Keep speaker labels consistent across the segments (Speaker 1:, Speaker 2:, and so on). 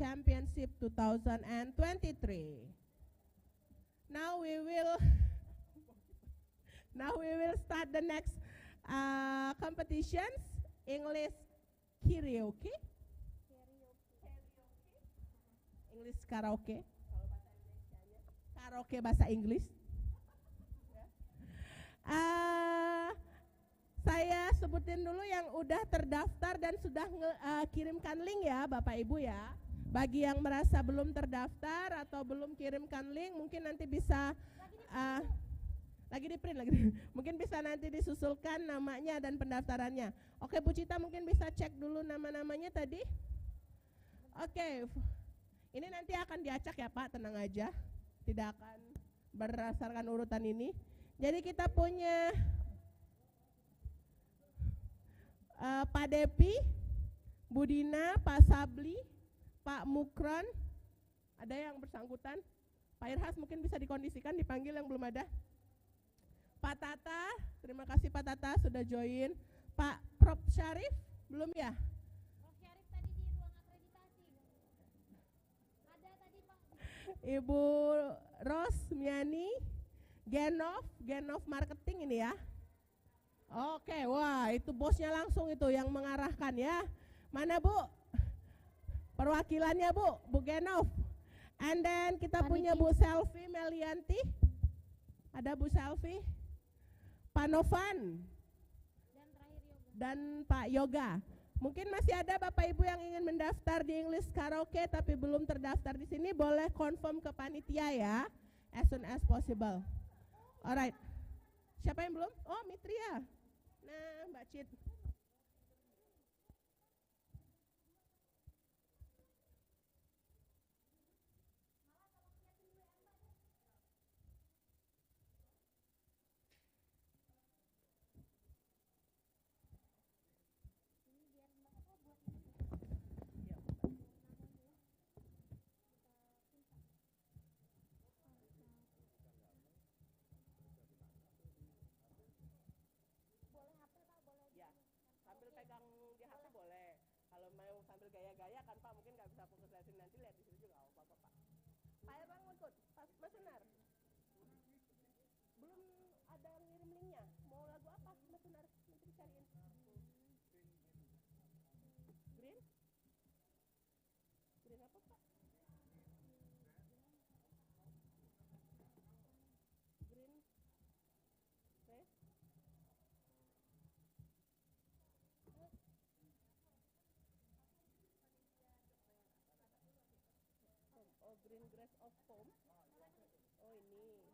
Speaker 1: Championship 2023. Now we will start the next competitions, English karaoke. English karaoke. Karaoke bahasa Inggris. Saya sebutin dulu yang udah terdaftar dan sudah kirimkan link ya Bapak Ibu ya. Bagi yang merasa belum terdaftar atau belum kirimkan link, mungkin nanti bisa lagi di print. Mungkin bisa nanti disusulkan namanya dan pendaftarannya. Oke, Bu Cita mungkin bisa cek dulu nama-namanya tadi. Oke, ini nanti akan diacak ya Pak, tenang aja. Tidak akan berdasarkan urutan ini. Jadi kita punya Pak Depi, Bu Dina, Pak Sabli, Pak Mukron. Ada yang bersangkutan? Pak Irhas mungkin bisa dikondisikan, dipanggil yang belum ada. Pak Tata, terima kasih Pak Tata sudah join. Pak Prof Syarif, belum ya?
Speaker 2: Prof Syarif tadi di ruang akreditasi. Ada tadi Pak.
Speaker 1: Ibu Rosmiani, Genov Marketing ini ya. Oke, wah itu bosnya langsung itu yang mengarahkan ya. Mana Bu? Perwakilannya Bu Genov. And then kita punya Bu Selvi Melianti. Ada Bu Selvi. Pak Novan.
Speaker 2: Dan terakhir Yoga.
Speaker 1: Dan Pak Yoga. Mungkin masih ada Bapak Ibu yang ingin mendaftar di English Karaoke tapi belum terdaftar di sini, boleh confirm ke panitia ya, as soon as possible. Alright. Siapa yang belum? Oh, Mitria. Nah, Mbak Cid. Sambil pegang di HP boleh. Kalau mau sambil gaya-gaya kan Pak, mungkin nggak bisa fokus liatin, nanti lihat di situ juga apa-apa Pak. Pak Erlang ikut, Mas Sunar. Belum ada ngirim linknya. Mau lagu apa Mas Sunar? Nanti dicariin. Green? Green apa Pak? Green? Red? Oh, green grass of foam. Oh ini.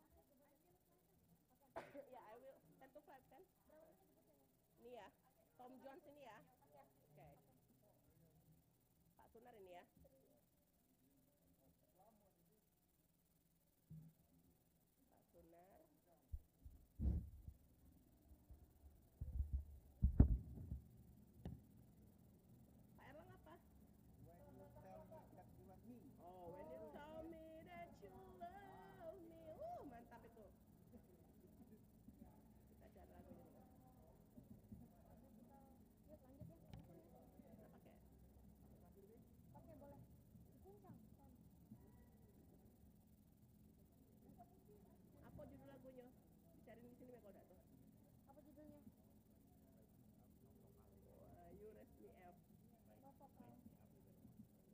Speaker 1: Ya, I will 10 to 5 kan? Ini ya, Tom Jones ini ya. Oke. Pak Sunar ini ya. Pak Sunar. Pak Erlang apa? Oh, when you tell me that you love me. Mantap itu. Kita cari lagunya dulu.
Speaker 2: Yuk lanjut ya.
Speaker 1: Kita pakai.
Speaker 2: Oke boleh. Dikuncang.
Speaker 1: Apa judul lagunya? Dicariin di sini kalau enggak tuh.
Speaker 2: Apa judulnya?
Speaker 1: You Raise Me Up.
Speaker 2: Oh, vokal.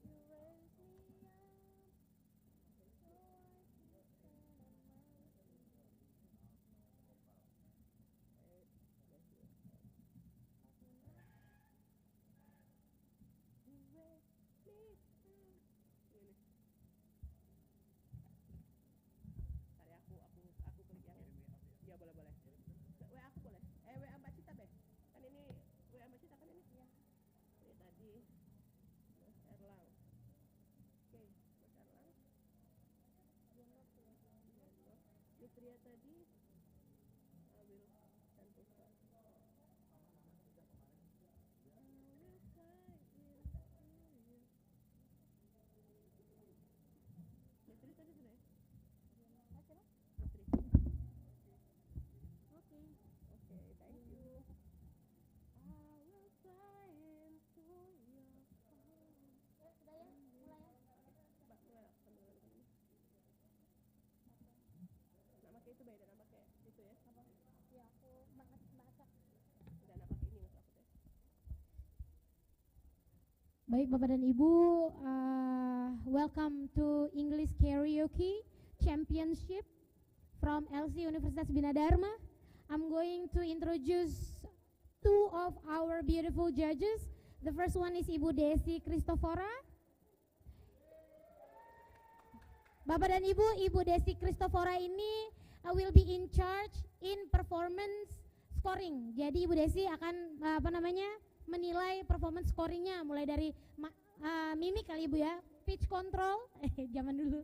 Speaker 2: You raise me up.
Speaker 1: Tadi aku klik yang ya boleh. WA aku boleh. WA Mbak Cita be. Kan ini WA Mbak Cita kan ini? Iya. Ini tadi Mas Erlang. Oke, Mas Erlang. Mitria tadi will tentukan. Mitri tadi sudah ya? Mitri. Oke, thank you. I will fly into your
Speaker 2: Sudah ya? Mulai ya? Baik Bapak dan Ibu, welcome to English Karaoke Championship from LC Universitas Bina Dharma. I'm going to introduce two of our beautiful judges. The first one is Ibu Desi Christofora. Bapak dan Ibu, Ibu Desi Christofora ini will be in charge in performance scoring. Jadi Ibu Desi akan menilai performance scoringnya mulai dari mimik kali Ibu ya, pitch control, zaman dulu.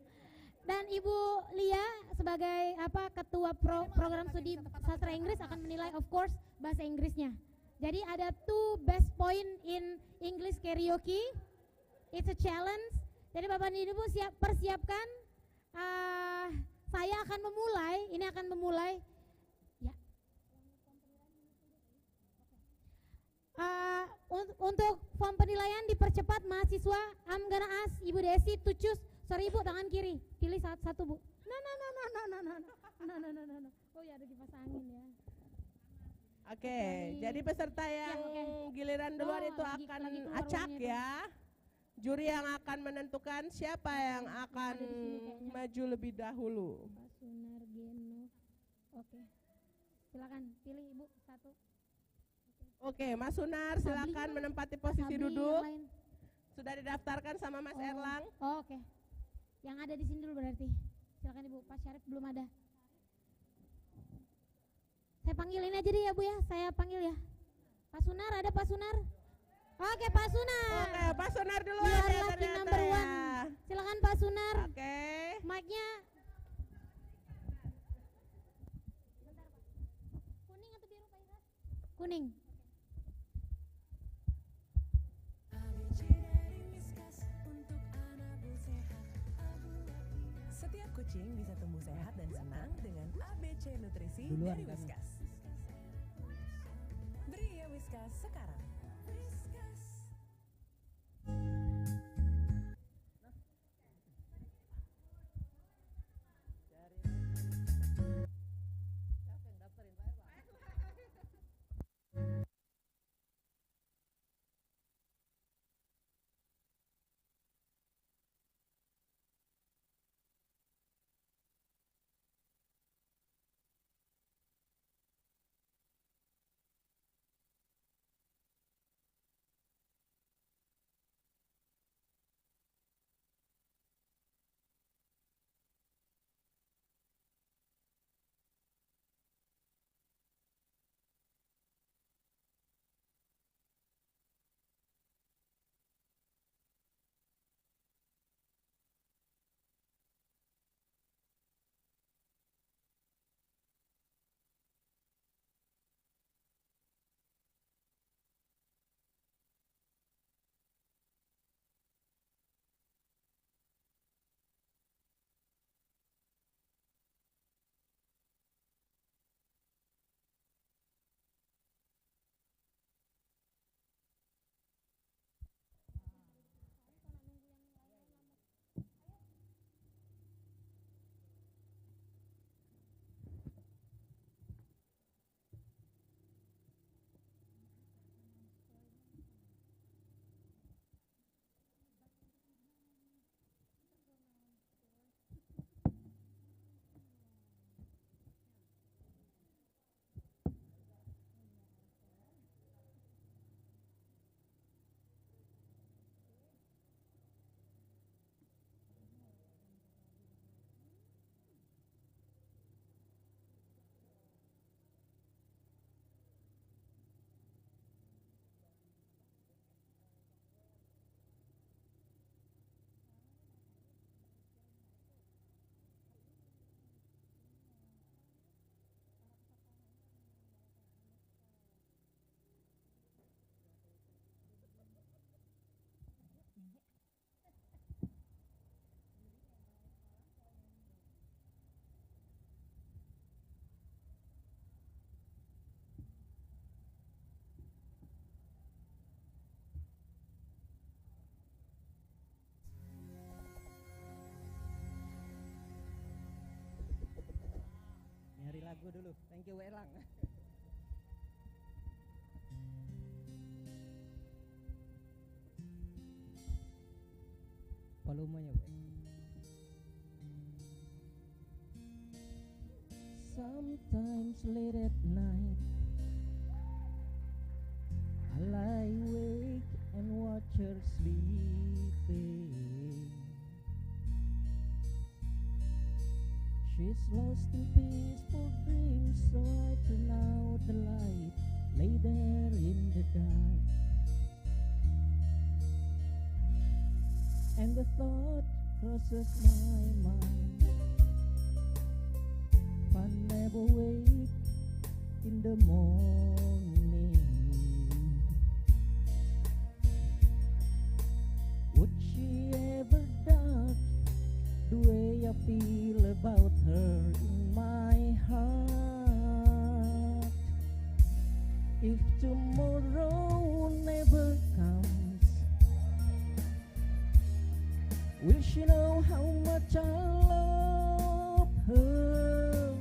Speaker 2: Dan Ibu Lia sebagai ketua program studi sastra Inggris akan menilai of course bahasa Inggrisnya. Jadi ada two best point in English karaoke. It's a challenge. Jadi Bapak dan Ibu persiapkan. Saya akan memulai. Ini akan memulai. Ya. Untuk form penilaian dipercepat mahasiswa. I'm gonna ask Ibu Desi to choose. Sorry Ibu, tangan kiri. Pilih satu Bu. No. Oh ya, ada kipas angin ya.
Speaker 1: Oke, jadi peserta yang giliran duluan itu akan acak ya. Juri yang akan menentukan siapa yang akan maju lebih dahulu.
Speaker 2: Pak Sunar Geno. Oke. Silakan pilih Ibu satu.
Speaker 1: Oke, Mas Sunar silakan menempati posisi duduk. Sudah didaftarkan sama Mas Erlang.
Speaker 2: Oh, oke. Yang ada di sini dulu berarti. Silakan Ibu. Pak Syarif belum ada. Saya panggilin aja deh ya Bu ya. Saya panggil ya. Pak Sunar, ada Pak Sunar? Oke, Pak Sunar.
Speaker 1: Oke, Pak Sunar dulu
Speaker 2: ya,
Speaker 1: ya
Speaker 2: laki number
Speaker 1: ya.
Speaker 2: 1. Silakan Pak Sunar.
Speaker 1: Oke.
Speaker 2: Mic-nya. Kuning atau biru Pak Iras? Kuning.
Speaker 3: Setiap kucing bisa tumbuh sehat dan senang dengan ABC Nutrisi dari Whiskas. Beri ya Whiskas sekarang. Whiskas.
Speaker 4: Nyari lagu dulu. Thank you Erlang. Palomanya, Bu. Sometimes late at night I lie awake and watch her sleeping. She's lost in peaceful dreams, so I turn out the light, lay there in the dark. And the thought crosses my mind, if I never wake in the morning, would she ever doubt the way I feel about her in my heart? If tomorrow never comes, will she know how much I love her?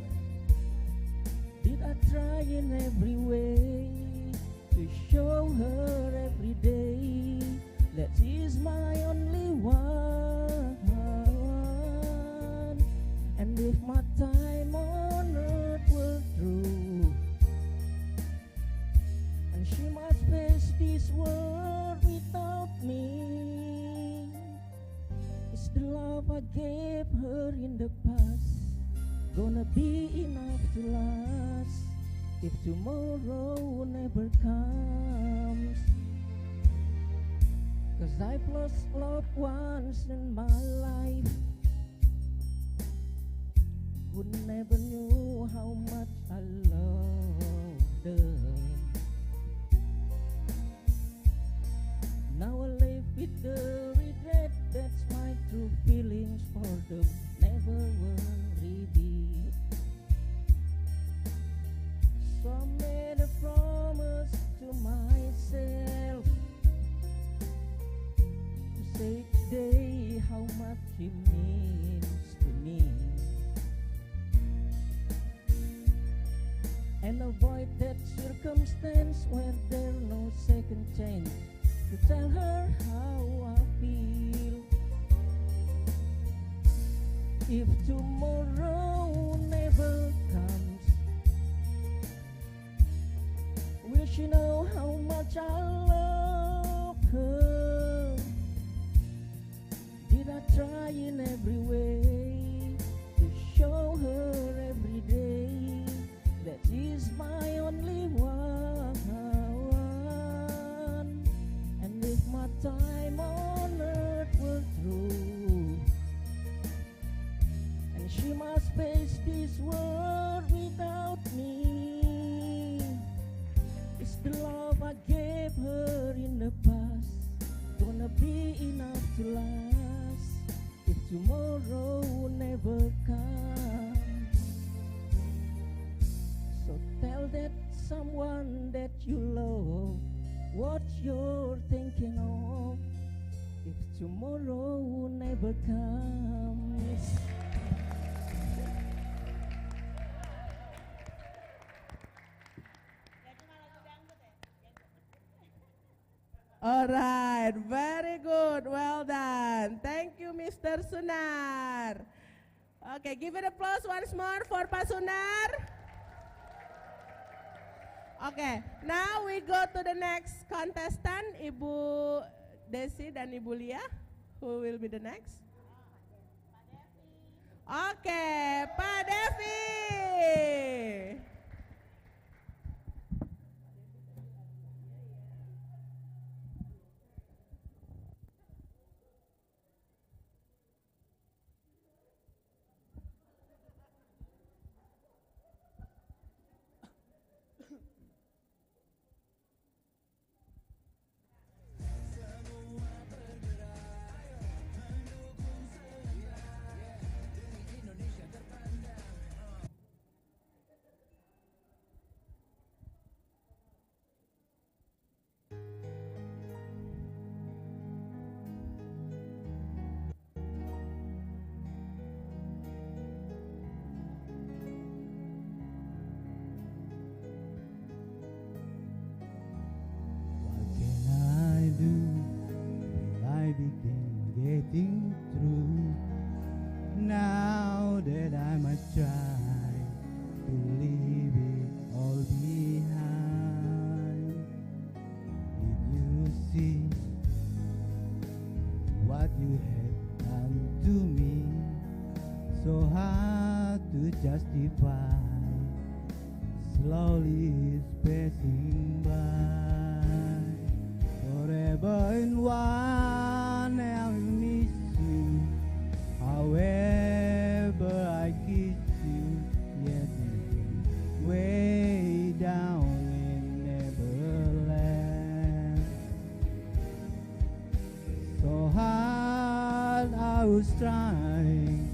Speaker 4: Did I try in every way to show her every day that she's my only one? And if my time on earth were through, and she must face this world without me, is the love I gave her in the past gonna be enough to last if tomorrow never comes? 'Cause I've lost loved ones in my life who never knew how much I loved them. Now I live with the regret, that's my true feelings for them never were revealed. So I made a promise to myself to say today how much she means to me, and avoid that circumstance where there's no second chance to tell her how I feel. If tomorrow never comes, will she know how much I love her? Did I try in every way to show her every day that she's my only one? And if my time on earth were through, and she must face this world without me, is the love I gave her in the past gonna be enough to last if tomorrow never comes? So tell that someone that you love what you're thinking of if tomorrow never comes.
Speaker 1: Alright, very good, well done. Thank you, Mr. Sunar. Okay, give it applause once more for Pak Sunar. Okay, now we go to the next contestant, Ibu Desi dan Ibu Lia. Who will be the next? Okay, Pak Devi.
Speaker 5: getting through. Now that I must try to leave it all behind. Did you see what you have done to me? So hard to justify. Slowly it's passing by. Forever in one, I will miss you. However I kiss you, yet way down in Neverland. So hard I was trying.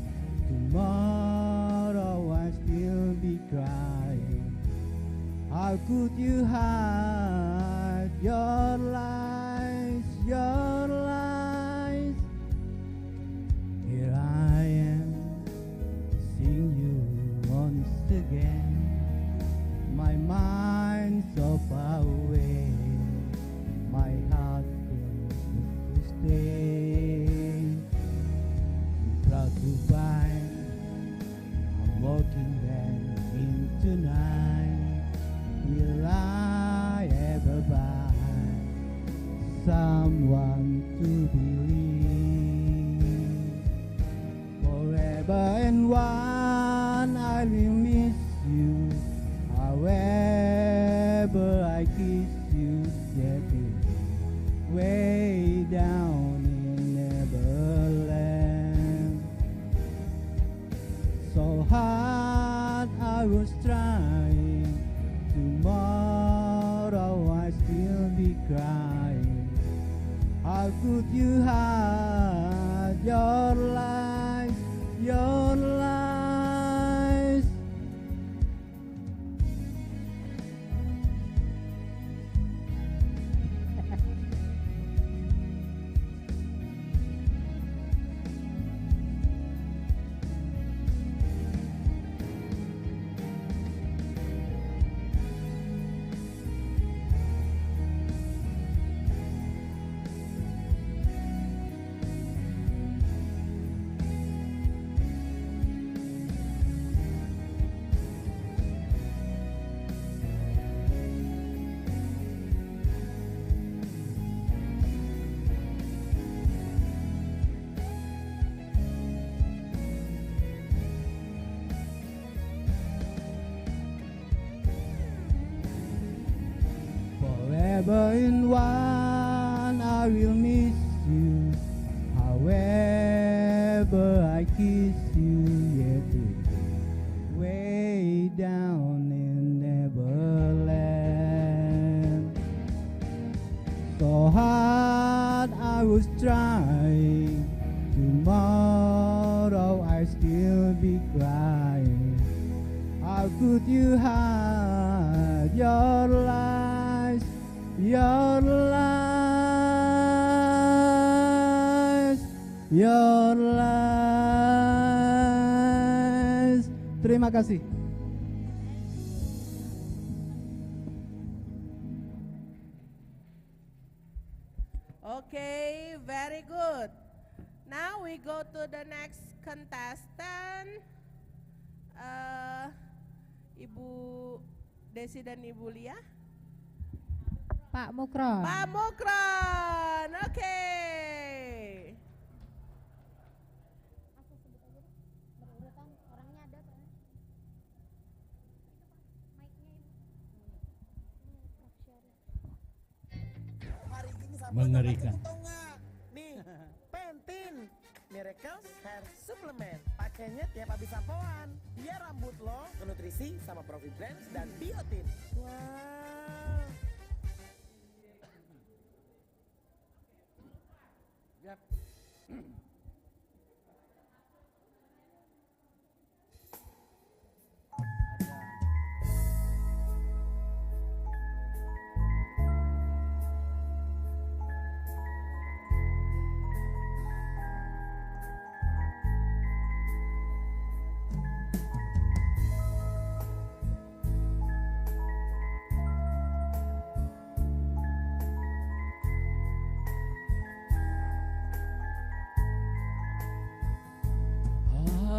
Speaker 5: Tomorrow I still be crying. How could you hide your lies, your lies? Here I am, seeing you once again. My mind so far away, my heart close to stay. I'm proud to find I'm walking back in tonight. Will I ever find someone to believe? Forever and one, I will miss you. However I kiss you, yet it's way down in Neverland. So hard I was trying. Tomorrow I still be crying. How could you hide your lies, your lies? Forever in one, I will miss you. However I kiss you, yet it's way down in Neverland. So hard I was trying. Tomorrow I still be crying. How could you hide your lies, your lies, your lies? Terima kasih.
Speaker 1: Okay, very good. Now we go to the next contestant. Ibu Desi dan Ibu Lia.
Speaker 2: Pak Mukron.
Speaker 1: Pak Mukron, oke.
Speaker 5: Mengerikan.
Speaker 6: Nih, Pentin Miracles Hair Supplement. Pakainya tiap habis sampoan. Biar rambut lo ke nutrisi sama Profit Blends dan biotin. Wow.
Speaker 5: Yap.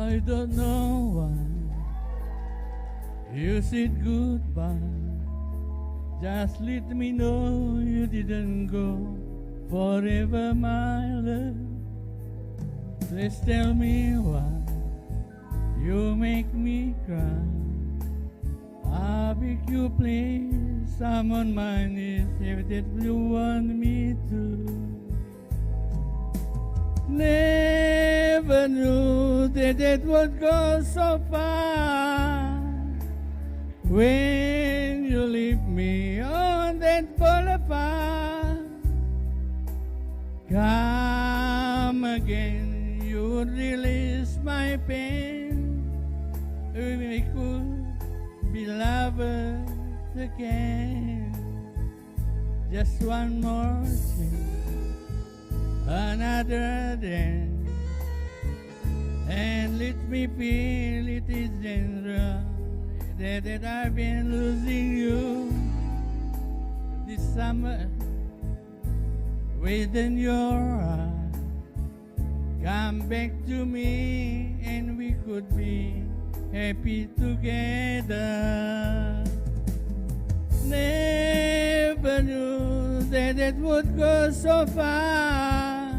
Speaker 5: I don't know why you said goodbye. Just let me know you didn't go forever, my love. Please tell me why you make me cry. I beg you please, I'm on my knees if that you want me to. Never knew that it would go so far. When you leave me on that boulevard, come again, you would release my pain. We could be lovers again. Just one more chance, another dance, and let me feel it isn't wrong that I've been losing you this summer within your eyes. Come back to me and we could be happy together. Never knew that it would go so far.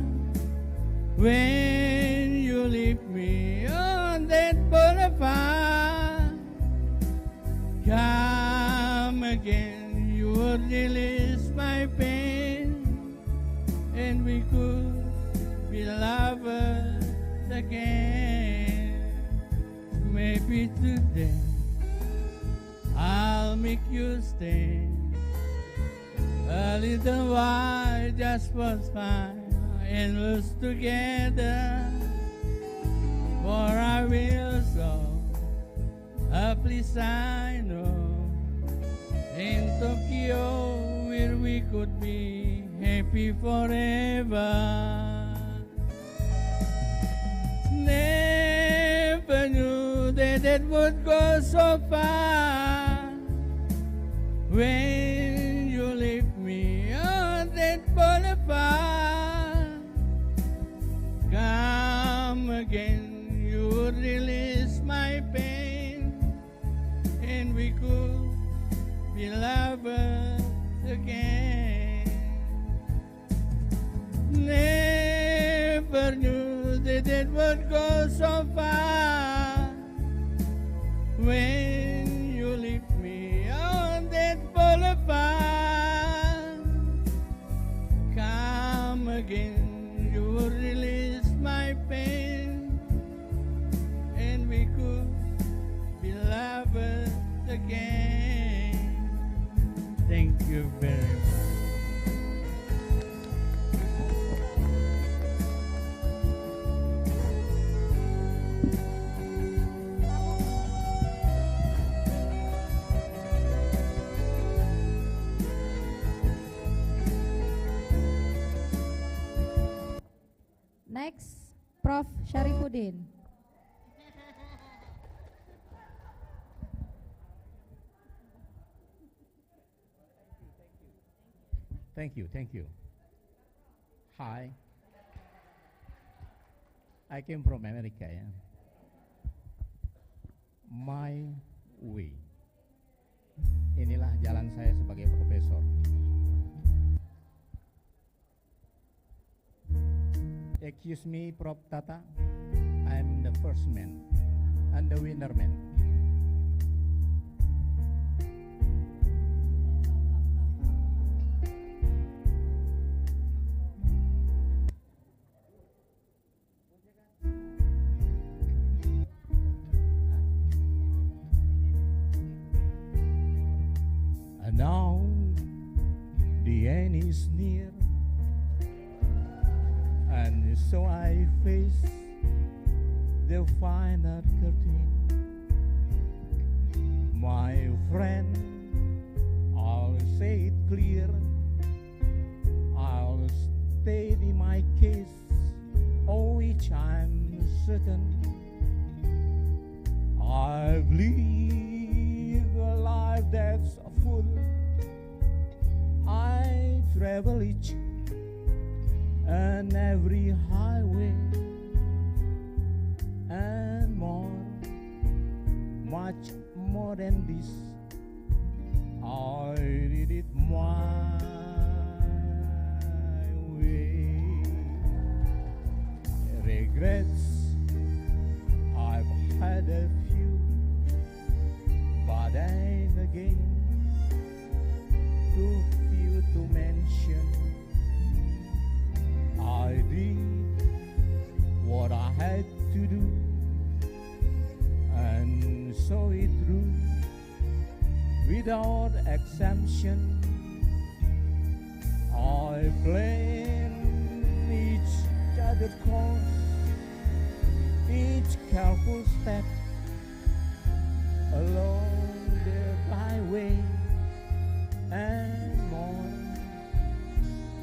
Speaker 5: When you leave me on that boulevard, come again, you would release my pain, and we could be lovers again. Maybe today I'll make you stay a little while just for fun and lose together. For I will so a place I know in Tokyo where we could be happy forever. Never knew that it would go so far. When you leave me on that boulevard, come again, you would release my pain, and we could be lovers again. Never knew that it would go so far. When you leave me on that boulevard, come again, you will release my pain, and we could be lovers again. Thank you very much.
Speaker 2: Next, Prof. Syarifuddin.
Speaker 5: Thank you. Hi. I came from America, yeah. My way. Inilah jalan saya sebagai profesor. Excuse me, Prof. Tata. I'm the first man and the winner man. And now the end is near, and so I face the final curtain. My friend, I'll say it clear, I'll state in my case, of which I'm certain. I've lived a life that's full. I travel each and every highway and much more than this. I did it my way. Regrets, I've had a few, but then again, too few to mention. I did what I had to do, and saw it through without exemption. I blame each other course, each careful step along the byway, and more,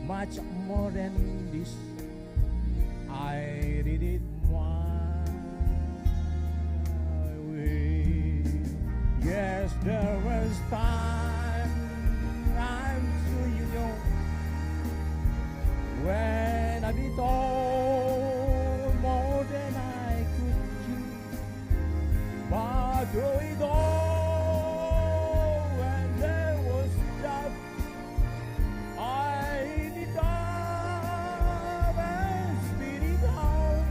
Speaker 5: much more than this. I did it my way. Yes, there was time, I'm sure you know, when I did all more than I could do. But through it all, when there was doubt, I did up and spit it out.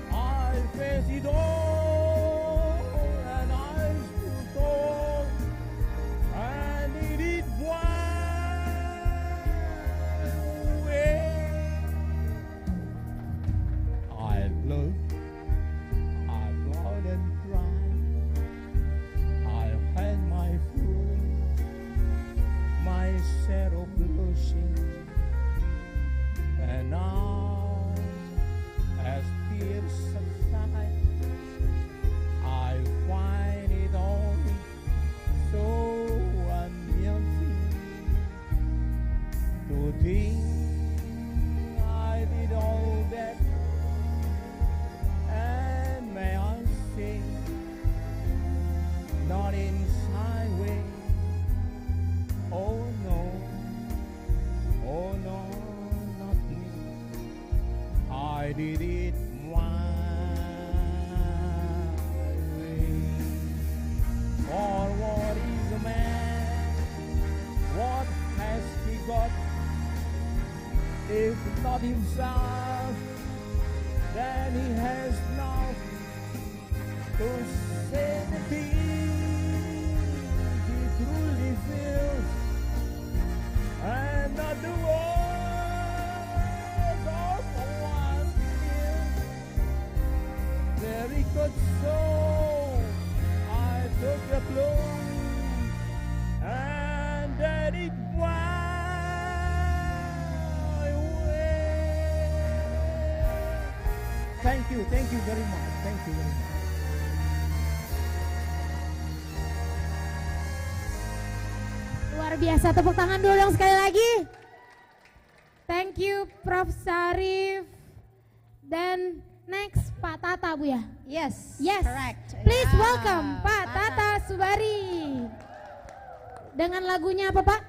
Speaker 5: I faced it all, and I stood tall, and did it one way. I've loved, I've loved and cried. I've had my food, my share of blushing, and now, as tears subside, I find it all so amusing to think I did all that, and may I say, not in shy way. Oh no, not me. I did it my way. For what is a man? What has he got? If not himself, then he has not to say the things he truly feels, and not the words of one feels. Very good soul, I took the blows, and then it my way. Thank you very much. Thank you very much.
Speaker 2: Luar biasa, tepuk tangan dulu dong sekali lagi. Thank you Prof. Sarif. Dan next Pak Tata, Bu ya.
Speaker 7: Yes,
Speaker 2: Yes.
Speaker 7: correct.
Speaker 2: Please
Speaker 7: Ya,
Speaker 2: welcome Pak Tata Subari. Dengan lagunya apa Pak?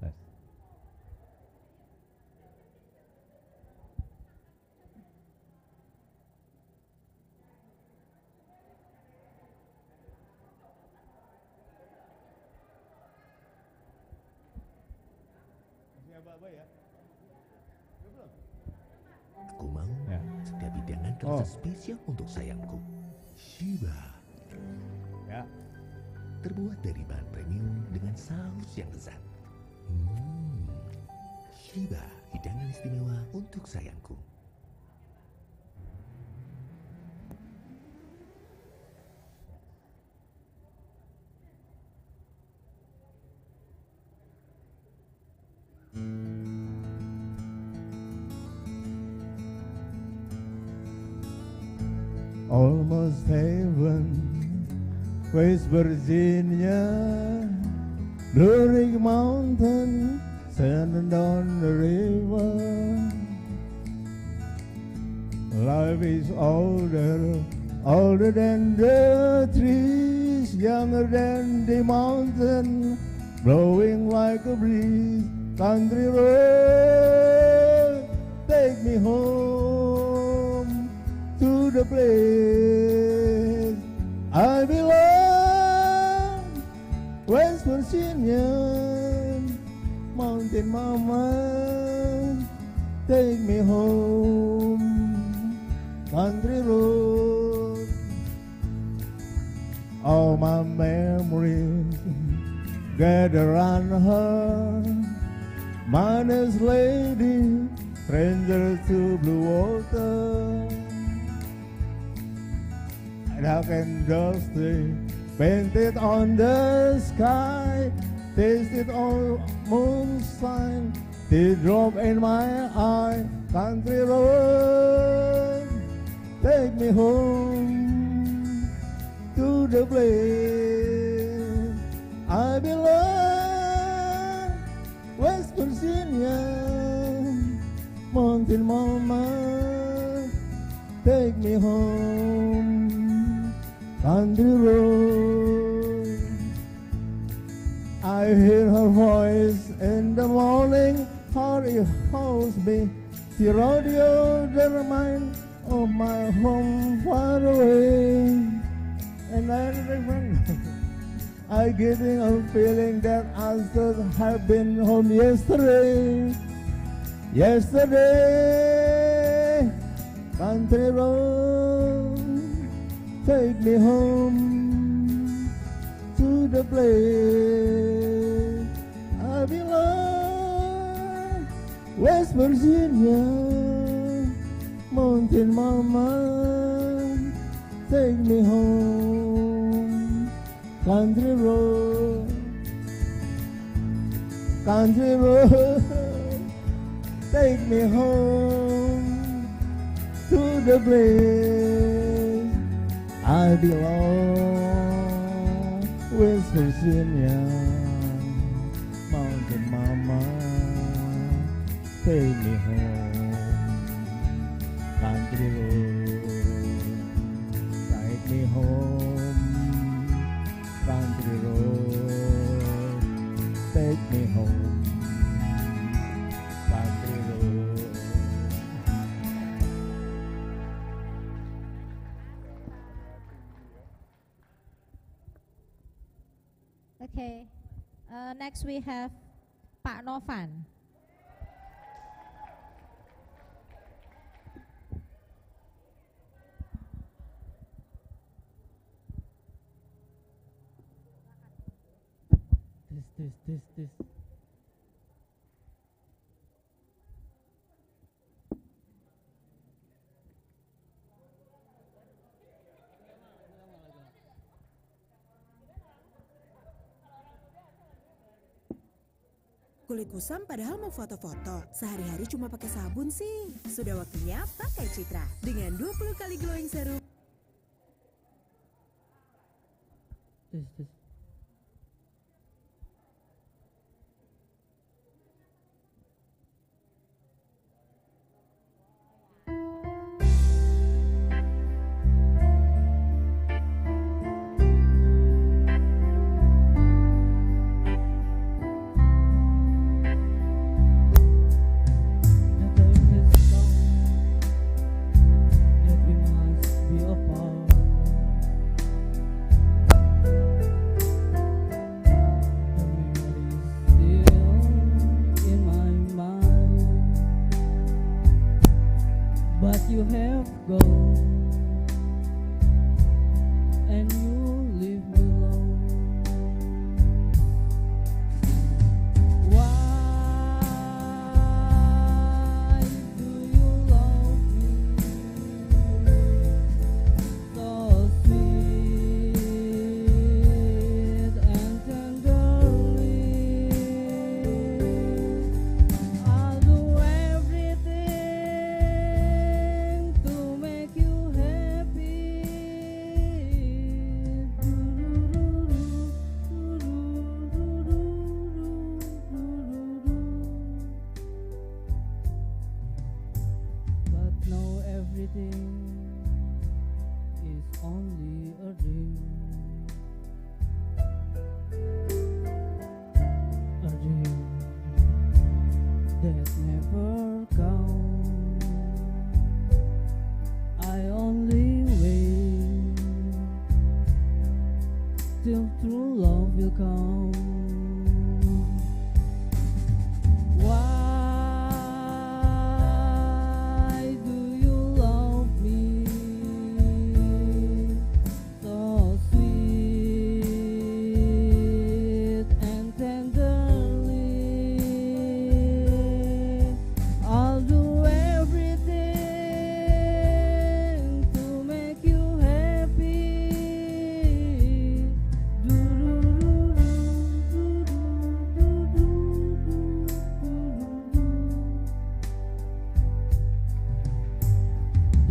Speaker 5: Tes.
Speaker 8: Aku mau
Speaker 5: Ya.
Speaker 8: setiap hidangan
Speaker 5: Oh.
Speaker 8: terasa spesial untuk sayangku. Shiba
Speaker 5: Ya.
Speaker 8: terbuat dari bahan premium dengan saus yang lezat. Shiba, hidangan istimewa untuk sayangku.
Speaker 5: Almost heaven, West Virginia, Blue Ridge Mountain, standing on the river. Life is older than the trees, younger than the mountain, blowing like a breeze. Country road, take me home.
Speaker 7: place I belong, West Virginia, Mountain Mama, take me home, country road. All my memories gather around her, Minus lady, stranger to blue water. Dark and dusty, painted on the sky, tasted all moonshine, teardrop in my eye. Country road, take me home to the place I belong, West Virginia, Mountain Mama, take me home, country road. I hear her voice in the morning, how it holds me. She rodeo the remind of my home far away, and I getting a feeling that I should have been home yesterday. Yesterday, country road, take me home to the place I belong, West Virginia, Mountain Mama, take me home, country road, country road, take me home to the place I belong, West Virginia, Mountain Mama, take me home, country road, take me home, country road, take me home, country road.
Speaker 9: Okay, next we have Pak Novan.
Speaker 5: This.
Speaker 10: Kulit kusam padahal mau foto-foto. Sehari-hari cuma pakai sabun sih. Sudah waktunya pakai Citra. Dengan 20 kali glowing serum.
Speaker 5: This. But you have gone, and you leave me alone. Why do you love me so sweet and tenderly? I'll do everything to make you happy. But now everything is only a dream. A dream that never comes. I only
Speaker 4: come. Why do you love me so sweet and tenderly? I'll do everything to make you happy.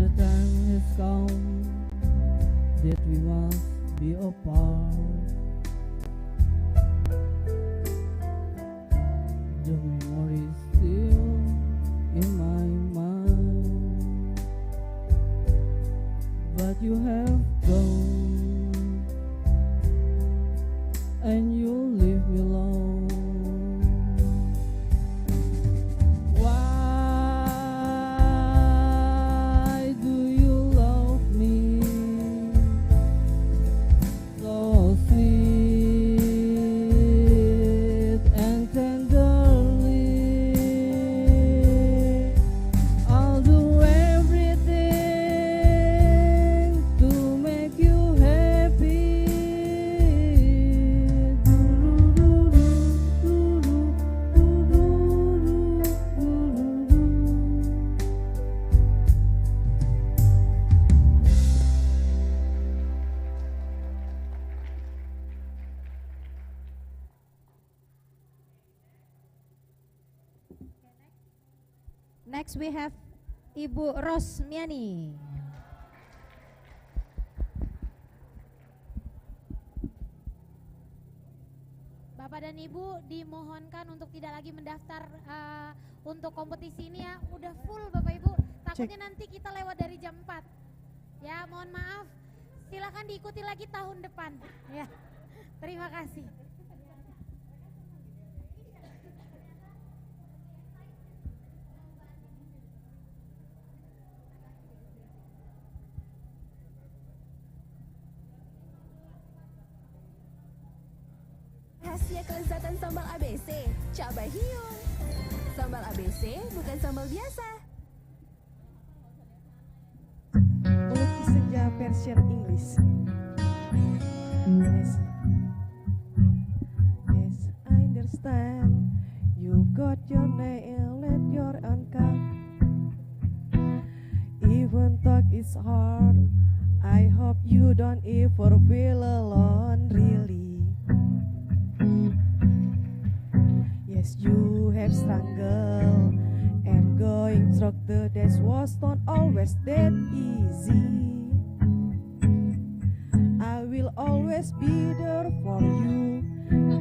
Speaker 4: The time has come that we must be apart. The memory is still in my mind, but you have gone and you leave me alone. Why do you love me so sweet and tenderly? I'll do everything to make you happy.
Speaker 9: Next we have Ibu Rosmiani.
Speaker 2: Bapak dan Ibu dimohonkan untuk tidak lagi mendaftar untuk kompetisi ini ya. Udah full Bapak Ibu. Takutnya nanti kita lewat dari jam 4. Ya, mohon maaf. Silakan diikuti lagi tahun depan. Ya. Terima kasih.
Speaker 10: Rahasia kelezatan sambal ABC, cabai hiung. Sambal ABC bukan sambal biasa.
Speaker 11: Melukis senja version English. Yes. Yes, I understand. You've got your nail and your uncut. Even talk is hard. I hope you don't ever feel alone, really. Yes, you have struggled, and going through the days was not always that easy. I will always be there for you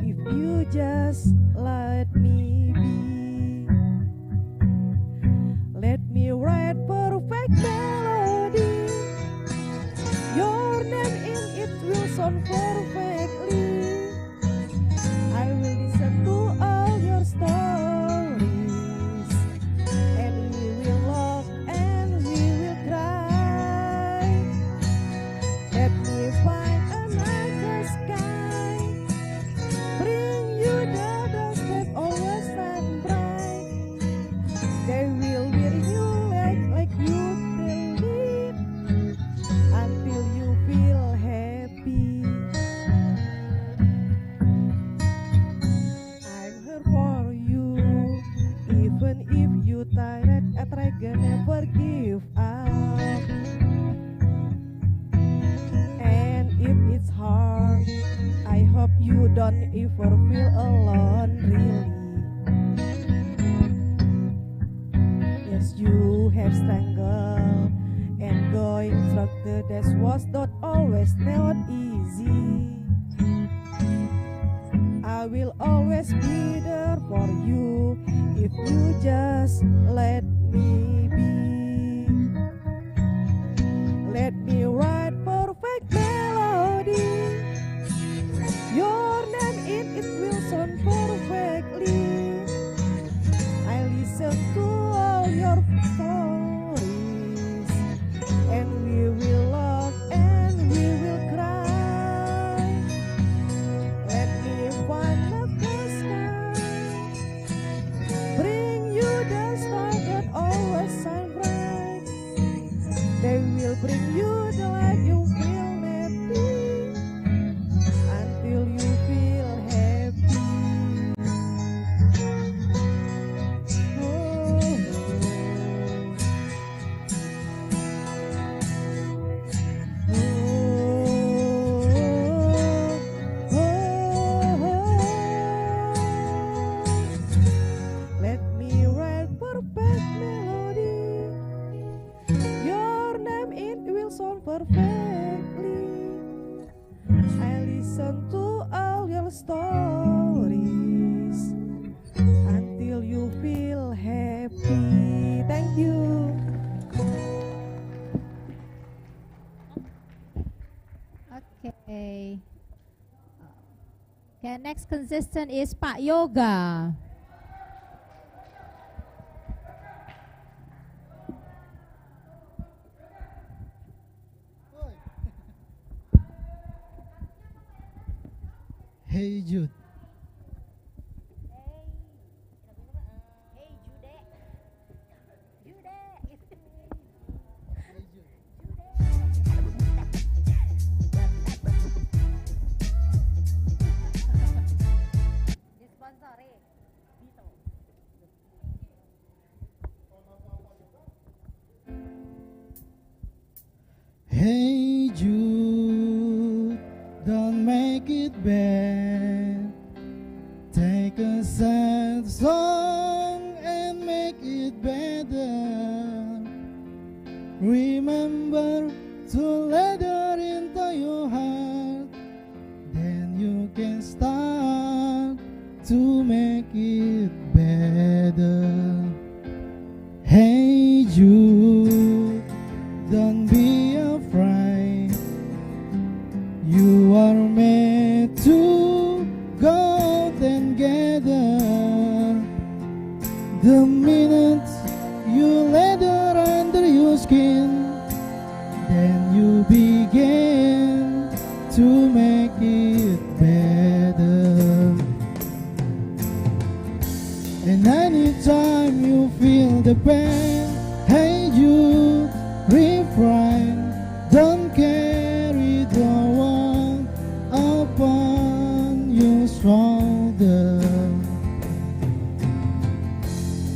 Speaker 11: if you just let me be. Let me write perfect melody. Your name in it will sound perfectly. I will listen to all your stories, and we will laugh and we will cry. Let me find a nicer sky, bring you the dust that always shine bright. They will wear you like you believe until you feel happy. I'm here for you, even if you tired, I try to never give up. And if it's hard, I hope you don't ever feel alone, really. Yes, you have struggled, and going through the days was not always not easy. I will always be there for you if you just let me be. Let me write perfect melody. Your name in it will sound perfectly. I listen to all your stories, and we will laugh and we will cry. Let me perfectly. I listen to all your stories until you feel happy. Thank you.
Speaker 9: Okay. Okay, next contestant is Pak Yoga.
Speaker 12: Hey Jude. Hey Jude, don't make it bad. Take a sad song and make it better. Remember to let her into your heart. Then you can start to make it better. Hey Jude, don't be afraid. You are meant to go together. The minute you let her under your skin, then you begin to make it better. And anytime you feel the pain, hey you refrain. Don't carry the one upon your shoulder.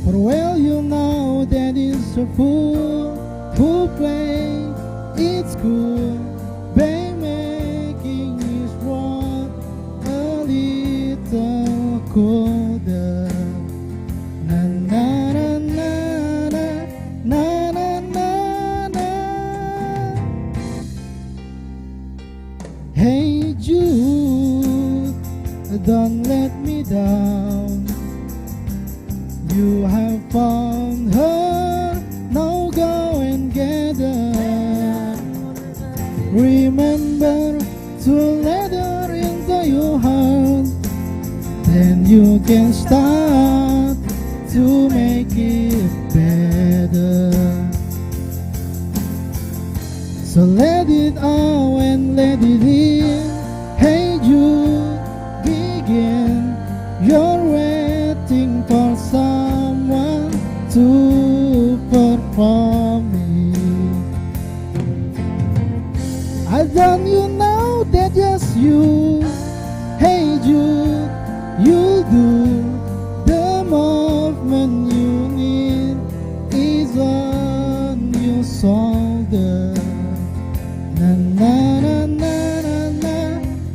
Speaker 12: For well you know that it's a fool who plays it cool by making his world a little colder. Na na na na na na na na. Hey Jude, don't let me down. You have found her, now go and get her. Remember to let her into your heart. Then you can start to make it better. So let it out and let it in. Hey you begin. You're waiting for someone to perform it. I don't you know that just you. Hey Jude, you do the movement you need is on your shoulder. Na na na na na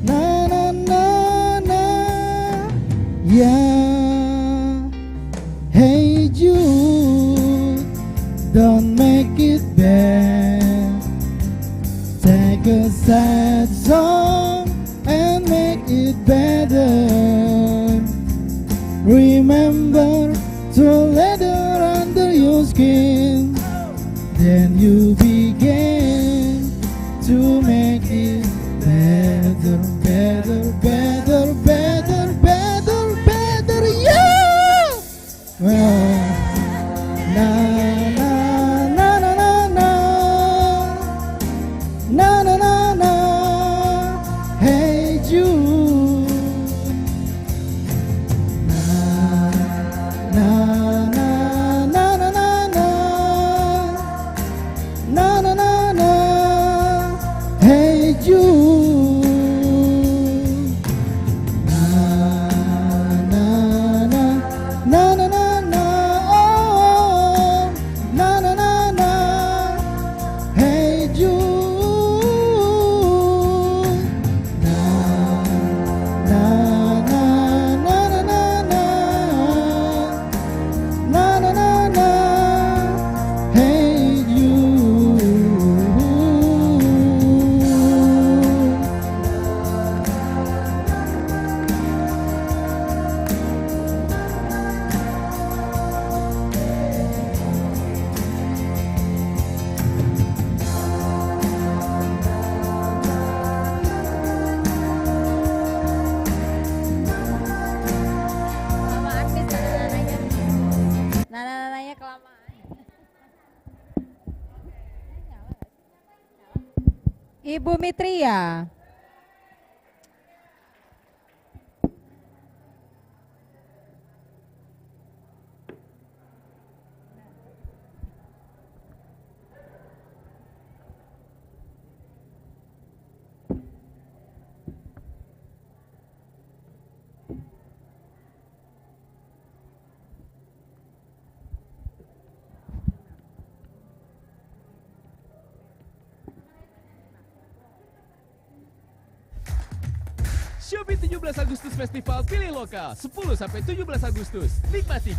Speaker 12: na na na na. Yeah. Hey Jude, don't make it bad. Take a sad song and make it better. Remember to let her under your skin. Then you begin to make it better, better, better, better, better, better, yeah! Well, na na na na na na na na na na. Hey Jude, na na na na na na na.
Speaker 9: ya kelamaan. Ibu Mitria.
Speaker 13: Shopee 17 Agustus Festival Pilih Lokal 10 sampai 17 Agustus. Nikmati.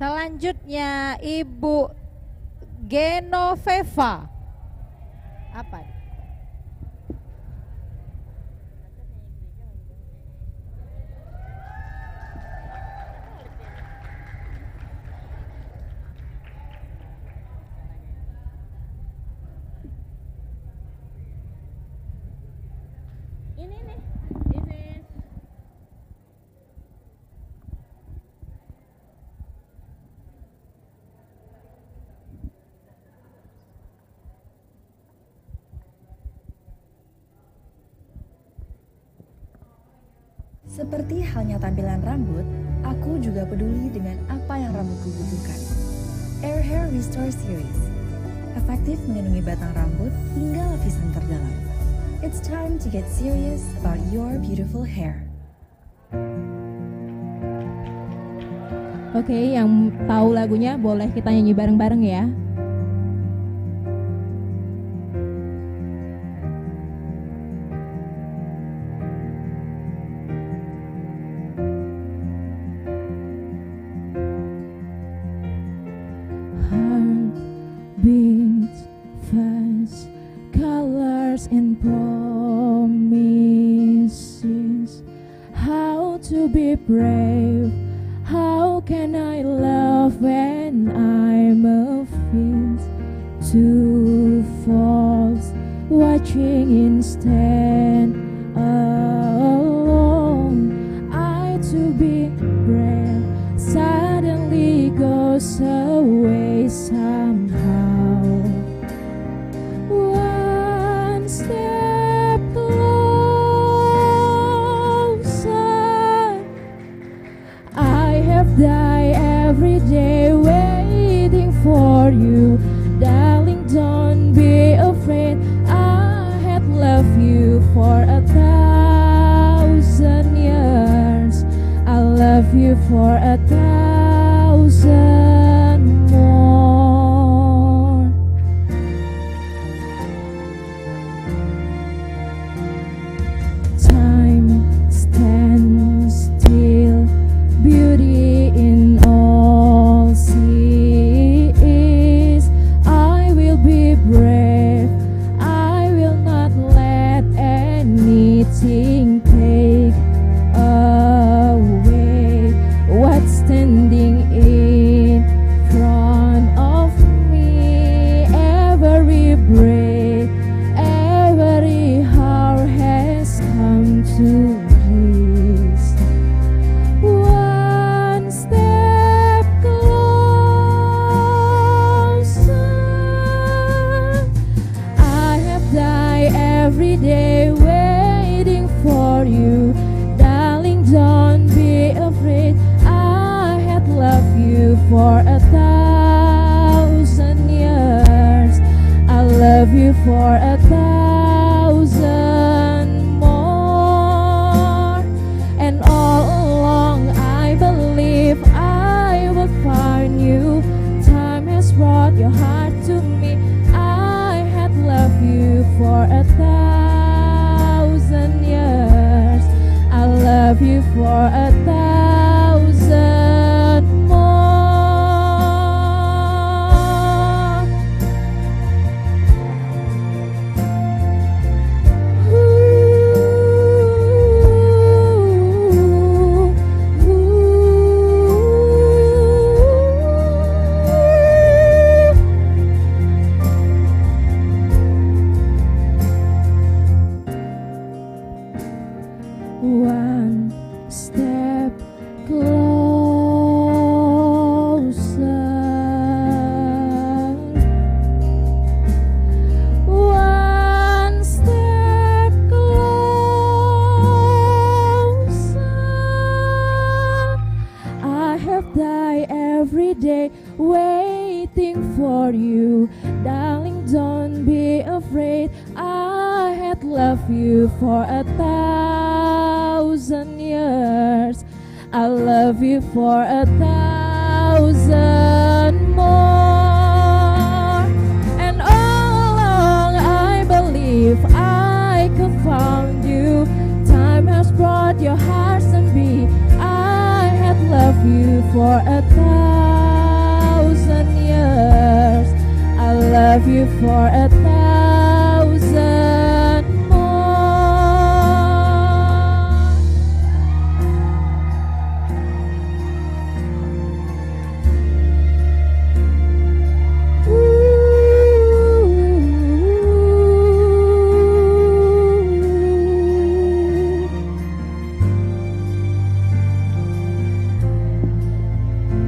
Speaker 9: Selanjutnya Ibu Genoveva. Apa?
Speaker 1: Ini nih. This is
Speaker 14: Seperti halnya tampilan rambut, aku juga peduli dengan apa yang rambutku butuhkan. Air Hair Restore Series, efektif melindungi batang rambut hingga lapisan terdalam. It's time to get serious about your beautiful hair.
Speaker 15: Oke, yang tahu lagunya boleh kita nyanyi bareng-bareng ya.
Speaker 12: Heart beats fast, colors and promises. How to be brave? How can I love when I'm afraid to false, watching instead alone? I to be brave suddenly goes away somehow. One step closer, I have died every day waiting for you. Darling, don't be afraid, I had loved you for 1,000 years. I love you for 1,000 more. Time stands still, beauty in all seas. I will be brave, I will not let anything take away what's standing in front of me. Every breath, every hour has come to this. One step closer, I have died every day waiting for you. Darling, don't be afraid, I had loved you for 1,000 years. I love you for 1,000 more. And all along I believe I will find you. Time has brought your heart to me. I had loved you for 1,000 years. I love you for 1,000 more. One step closer, one step closer. I have died every day waiting for you. Darling, don't be afraid, I had loved you for 1,000 years. I love you for 1,000 more. And all along I believe I could find you. Time has brought your hearts to me. I had loved you for 1,000 years. I love you for 1,000 more.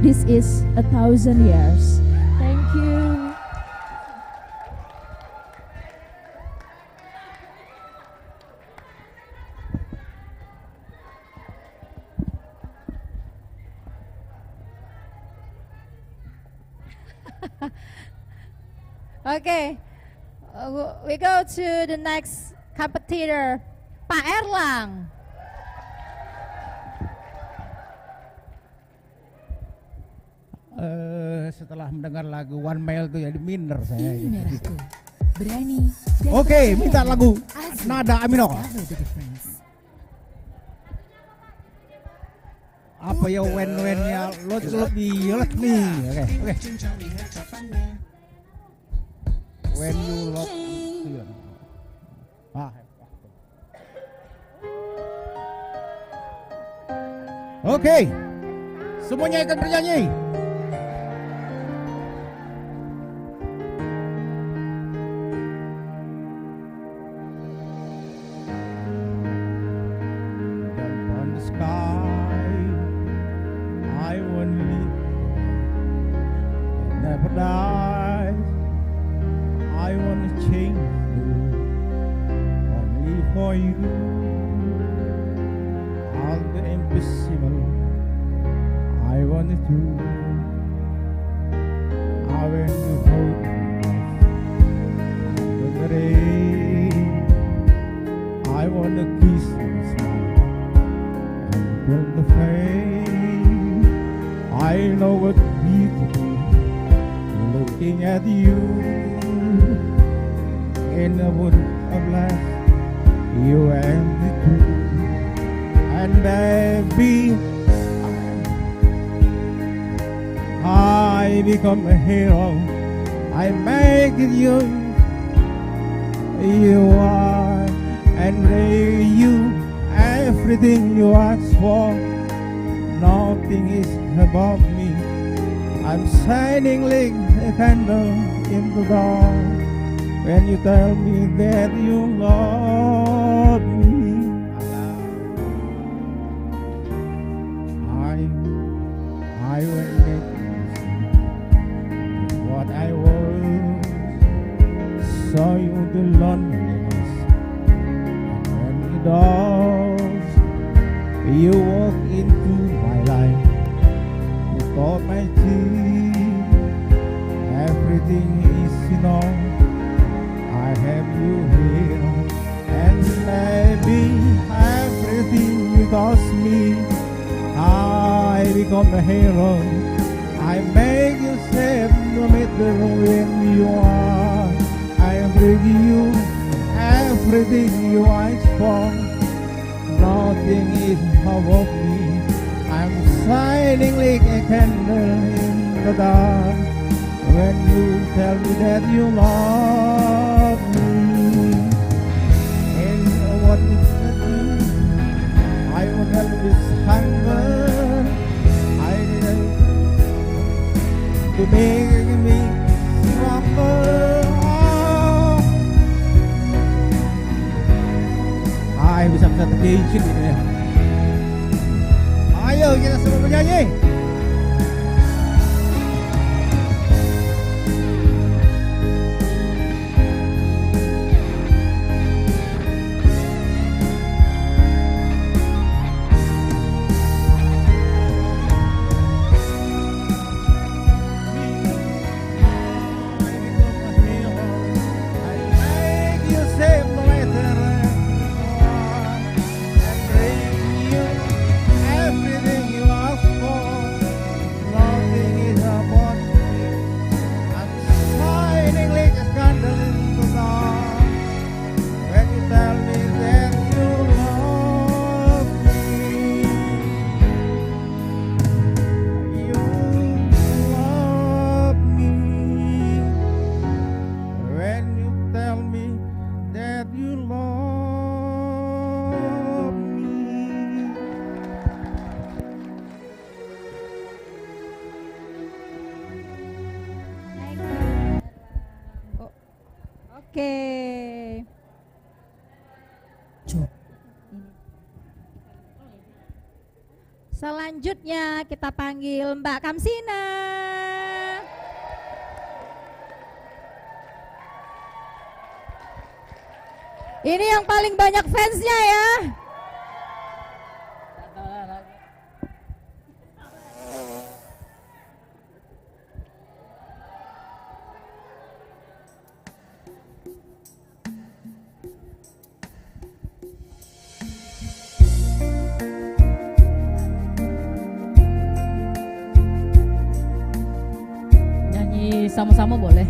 Speaker 12: This is 1,000 years. Thank you.
Speaker 9: Okay, we go to the next competitor, Pak Erlang.
Speaker 16: Setelah mendengar lagu One Mile tuh jadi minder saya.
Speaker 10: Merahku, berani. dan
Speaker 16: Oke,
Speaker 10: percaya
Speaker 16: minta
Speaker 10: diri.
Speaker 16: lagu
Speaker 10: Azim,
Speaker 16: nada A minor.
Speaker 10: Follow the difference.
Speaker 16: Apa ya when-nya lebih let me. Oke. When you love me. Oke. Semuanya ikut bernyanyi. Upon the sky, I won't live, never die. I wanna change the world only for you. All the impossible I wanna do. I want to hold under the rain. I wanna kiss and smile and build the flame. I know what beautiful looking at you in a wood of glass. You and the two, and baby, I become a hero. I make it you. You are, and you everything you ask for. Nothing is above me. I'm shining like a candle in the dark. When you tell me that you love me, I will make what I was. Saw you the loneliness and the doors. You walk into my life. You caught my teeth. Everything is enough. I have you here, and maybe everything because me. I become a hero. I make you safe no matter when you are. I bring you everything you ask for. Nothing is above me. I'm shining like a candle in the dark. When you tell me that you love me, and what is that? I will always hunger. I didn't to make me stronger. Bisa presentation ini ya. Ayo kita semua bernyanyi.
Speaker 9: Oke. Selanjutnya kita panggil Mbak Kamsina. Ini yang paling banyak fansnya ya.
Speaker 15: nyanyi sama-sama boleh.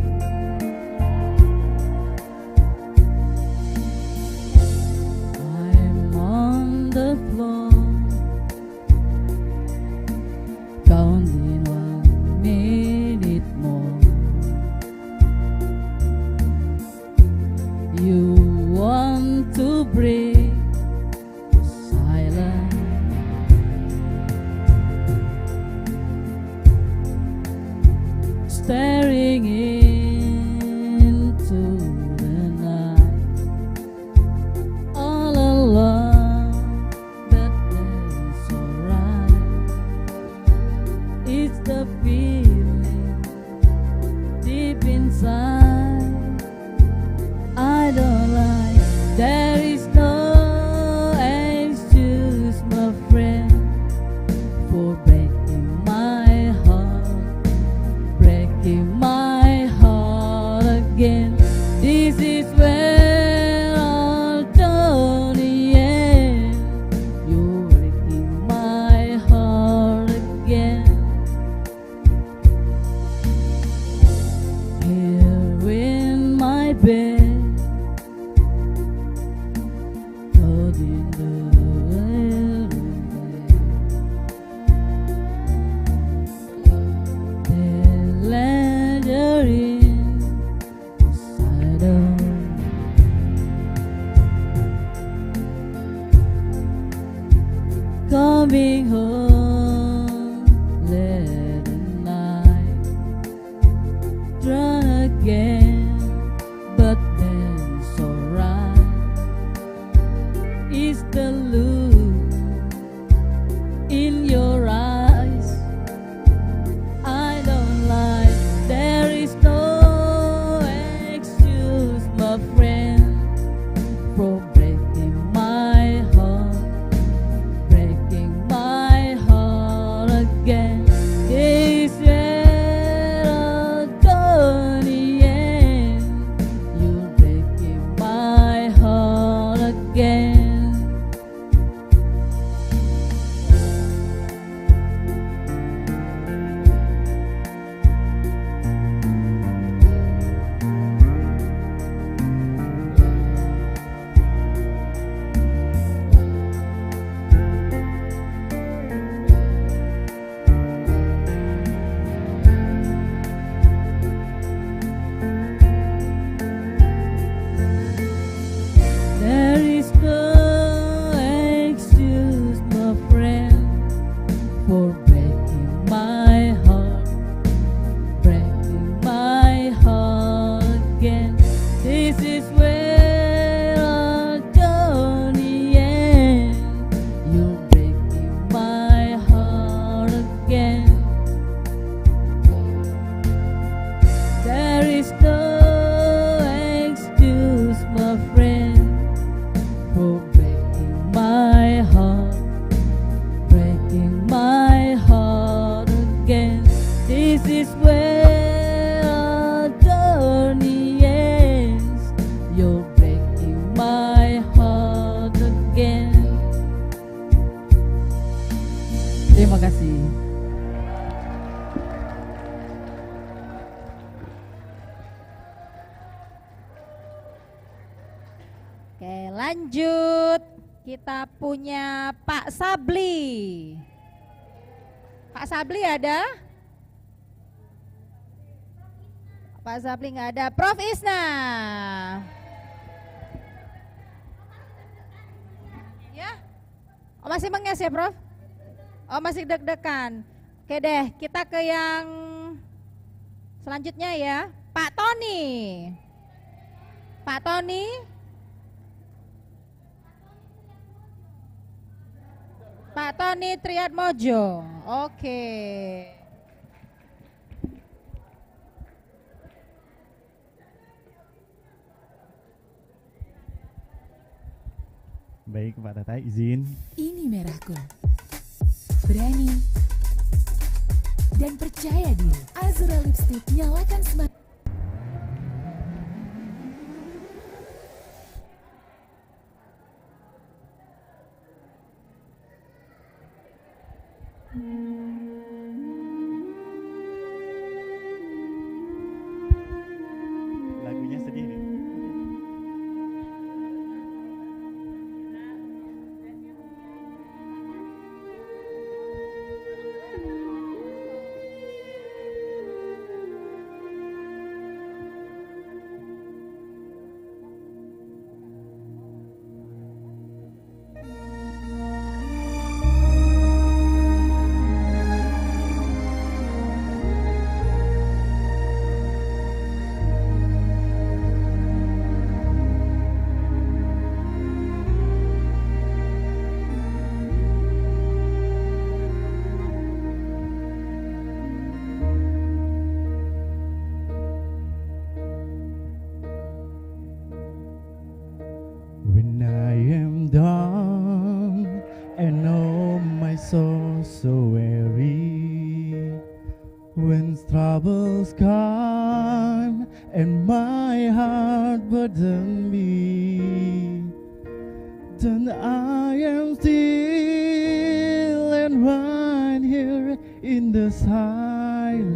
Speaker 12: I'm on the floor, counting 1 minute more. You want to break silence, staring into the night, all alone, but that's alright. It's the feeling deep inside I don't like. There is no excuse, my friend, for breaking my heart again. This is where I'll turn the end. You're breaking my heart again. Here in my bed, holding the ledger inside of coming home late at night, drunk again, but that's alright. It's the look in your eyes I don't like. There is no excuse, my friend, for breaking my heart again. This where I'll go in the end. You're breaking my heart again. There is no excuse, my friend, for breaking my heart again. This is where I'll go in the end. You're breaking my heart again. There is no excuse, my friend, for breaking my heart again. This is where I'll turn the ends. You're breaking my heart again. Terima kasih.
Speaker 9: Oke, lanjut. Kita punya Pak Sabli. Pak Sabli ada? Pak Sabli nggak ada. Prof Isna. Ya? Oh, masih menges ya, Prof? Oh, masih deg-degan. Oke deh, kita ke yang selanjutnya ya. Pak Tony. Pak Tony. Pak Tony Triatmojo. Oke.
Speaker 17: Baik, Pak Tata izin.
Speaker 10: Ini merahku. Berani dan percaya diri. Azura Lipstick, nyalakan semangat.
Speaker 5: When troubles come and my heart burden me, then I am still and right here in the silence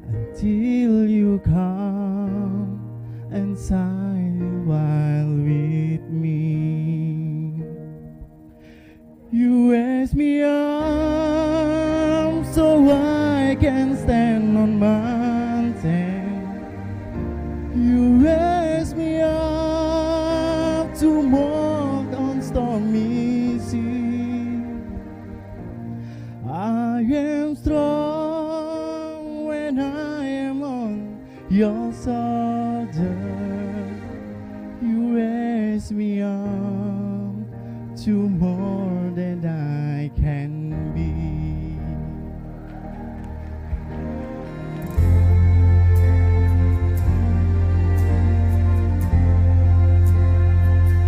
Speaker 5: until you come and sigh while with me. You raise me up so I can stand on mountain. You raise me up to walk on stormy sea. I am strong when I am on your shoulder. You raise me up to more than I can be.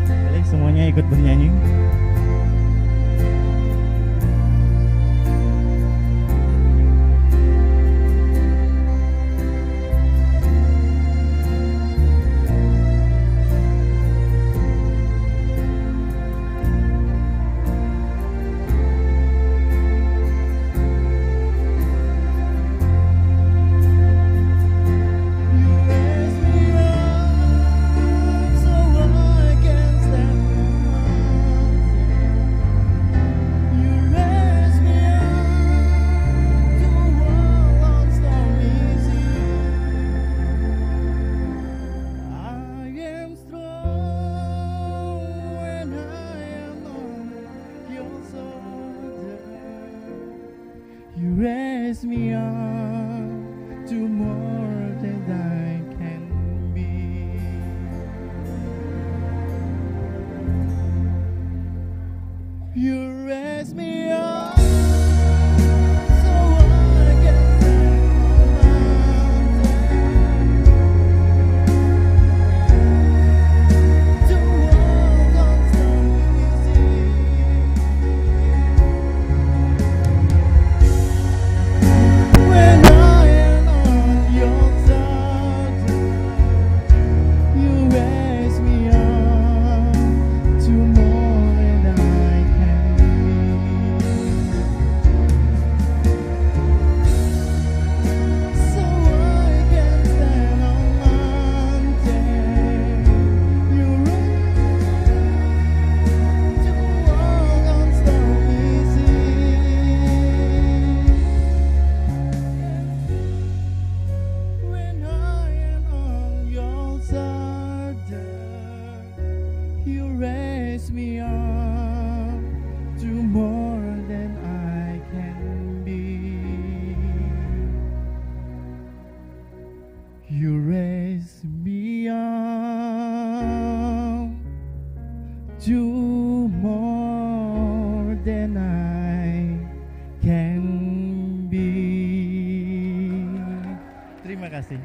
Speaker 5: Boleh semuanya ikut bernyanyi. You raise me up to more than I can be. You raise me up so I can to walk on stormy sea. When I am on your side, you raise me up to more than I can be. So I can stand on mountain. You raise to walk on stormy sea. When I am on your side, you raise me up to more than I can be. You raise me up to more than I can be. Terima kasih.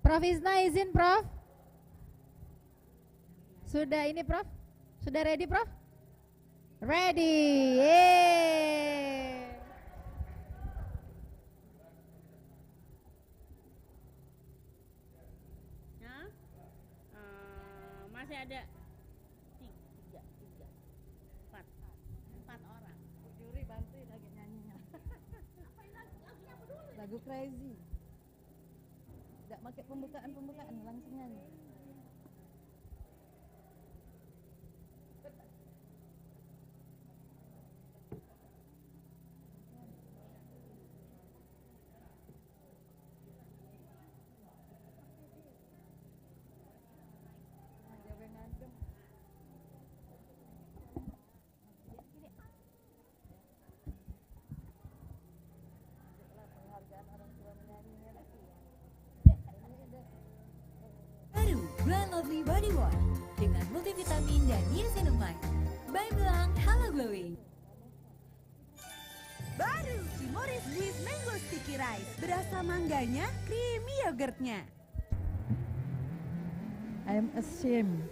Speaker 9: Prof Isna izin Prof. Sudah ini Prof? Sudah ready Prof? Ready. Yeay.
Speaker 17: Masih ada empat orang.
Speaker 11: Juri bantuin lagi nyanyinya. Lagu Crazy. Tidak pakai pembukaan langsung nyanyi.
Speaker 10: Baru Grand Lovely Body Wash dengan multivitamin dan niacinamide. By Belang Hello Glowing. Baru Cimoris with Mango Sticky Rice. Berasa mangganya, creamy yogurtnya.
Speaker 11: I'm ashamed.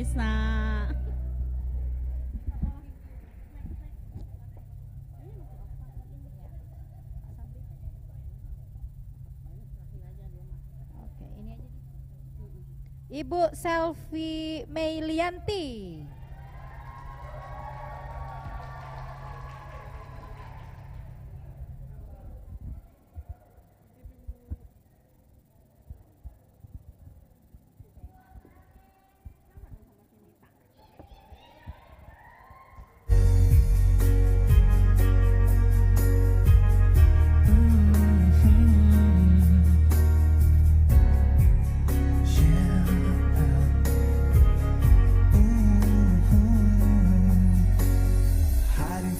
Speaker 17: bisa.
Speaker 9: Oke, ini aja. Ibu Selvi Meilianti.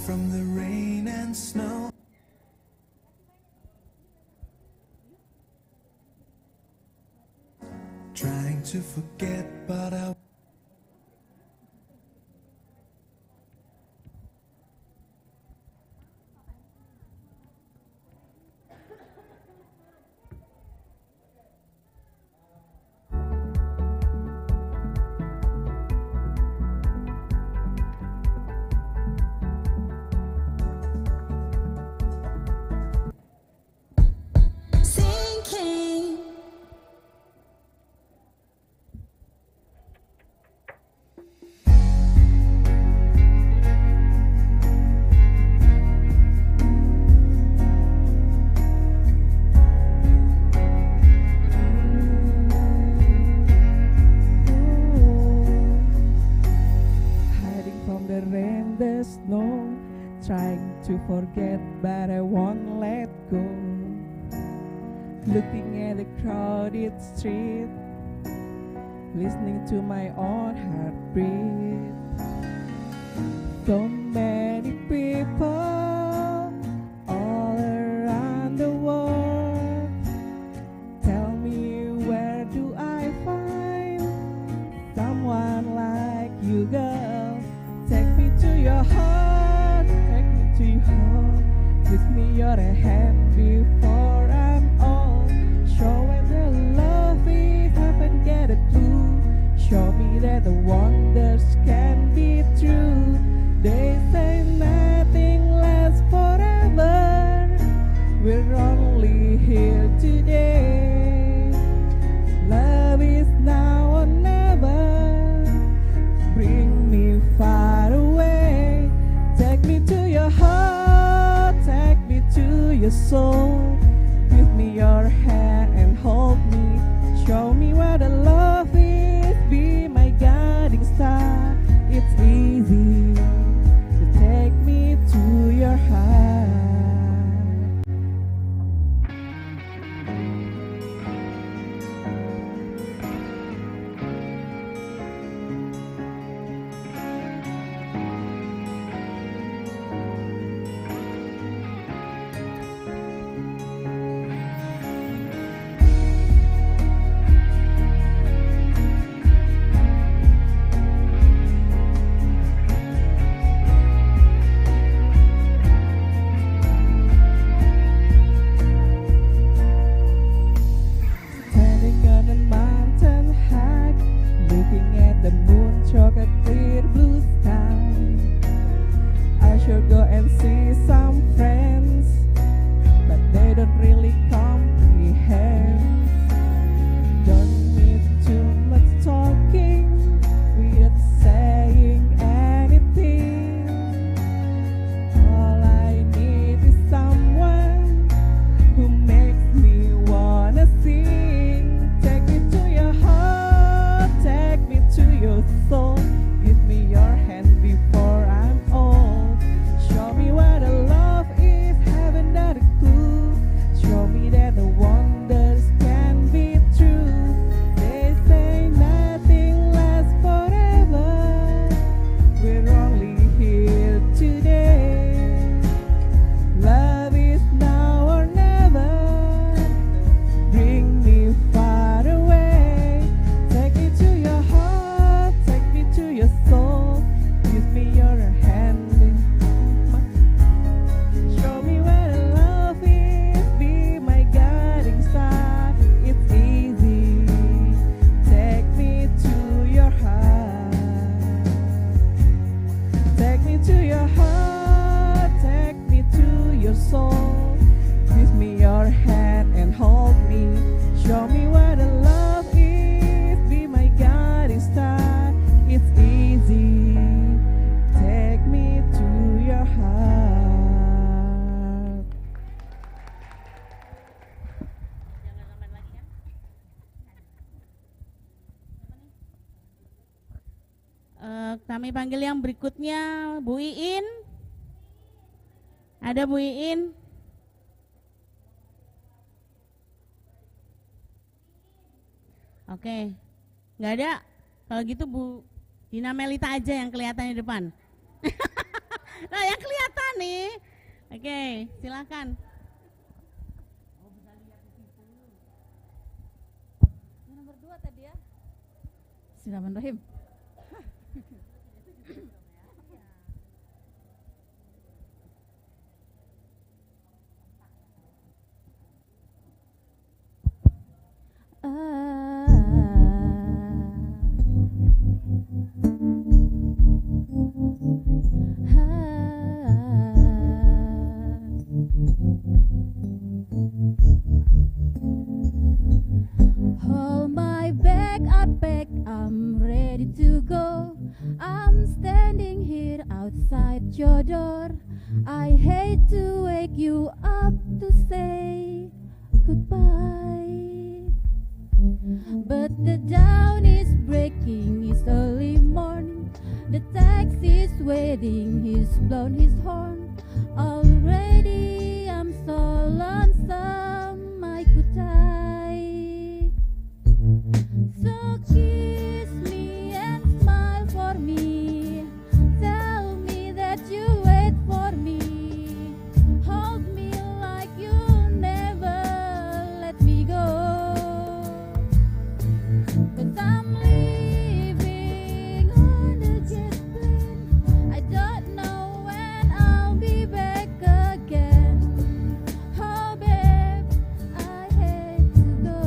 Speaker 18: From the rain and snow. Trying to forget, but I
Speaker 19: sinking.
Speaker 11: Hiding from the rain, the snow, trying to forget, but I won't let go. Looking at the crowded street, listening to my own heartbeat. So many people all around the world. Tell me, where do I find someone like you, girl? Take me to your heart, take me to your heart. Give me your hand before I'm old. Show me the love we haven't get a clue. Show me that the wonders can be true. They say nothing lasts forever. We're only here today. Love is now or never. Bring me far away. Take me to your heart, take me to your soul. Give me your hand and hold me. Show me where the love is. Be my guiding star. It's easy to take me to your heart. Standing on a mountain high, looking at the moon, chocolate clear blue sky. I should go and see some friends, but they don't really comprehend. Don't need too much talking, without saying anything. All I need is someone who makes me wanna sing. Take me to your heart, take me to your soul. Give me your hand before I'm old. Show soul. Give me your hand and hold me. Show me what the love is. Be my guiding star. It's easy. Take me to your heart.
Speaker 17: Kami panggil yang berikutnya Bu Iin. Ada Bu Iin? Oke, nggak ada. Kalau gitu Bu Dina Melita aja yang kelihatan di depan. Nah, yang kelihatan nih. Oke, silakan.
Speaker 9: Nomor 2 tadi ya. Bismillahirrahmanirrahim.
Speaker 12: Hold my bag, I pack, I'm ready to go. I'm standing here outside your door. I hate to wake you up to say goodbye, but the dawn is breaking, it's early morning. The taxi's waiting, he's blown his horn. Already I'm so lonesome, I could die. So kiss me and smile for me. Tell me that you wait for me. Hold me like you'll never let me go. 'Cause I'm leaving on a jet plane. I don't know when I'll be back again. Oh babe, I hate to go.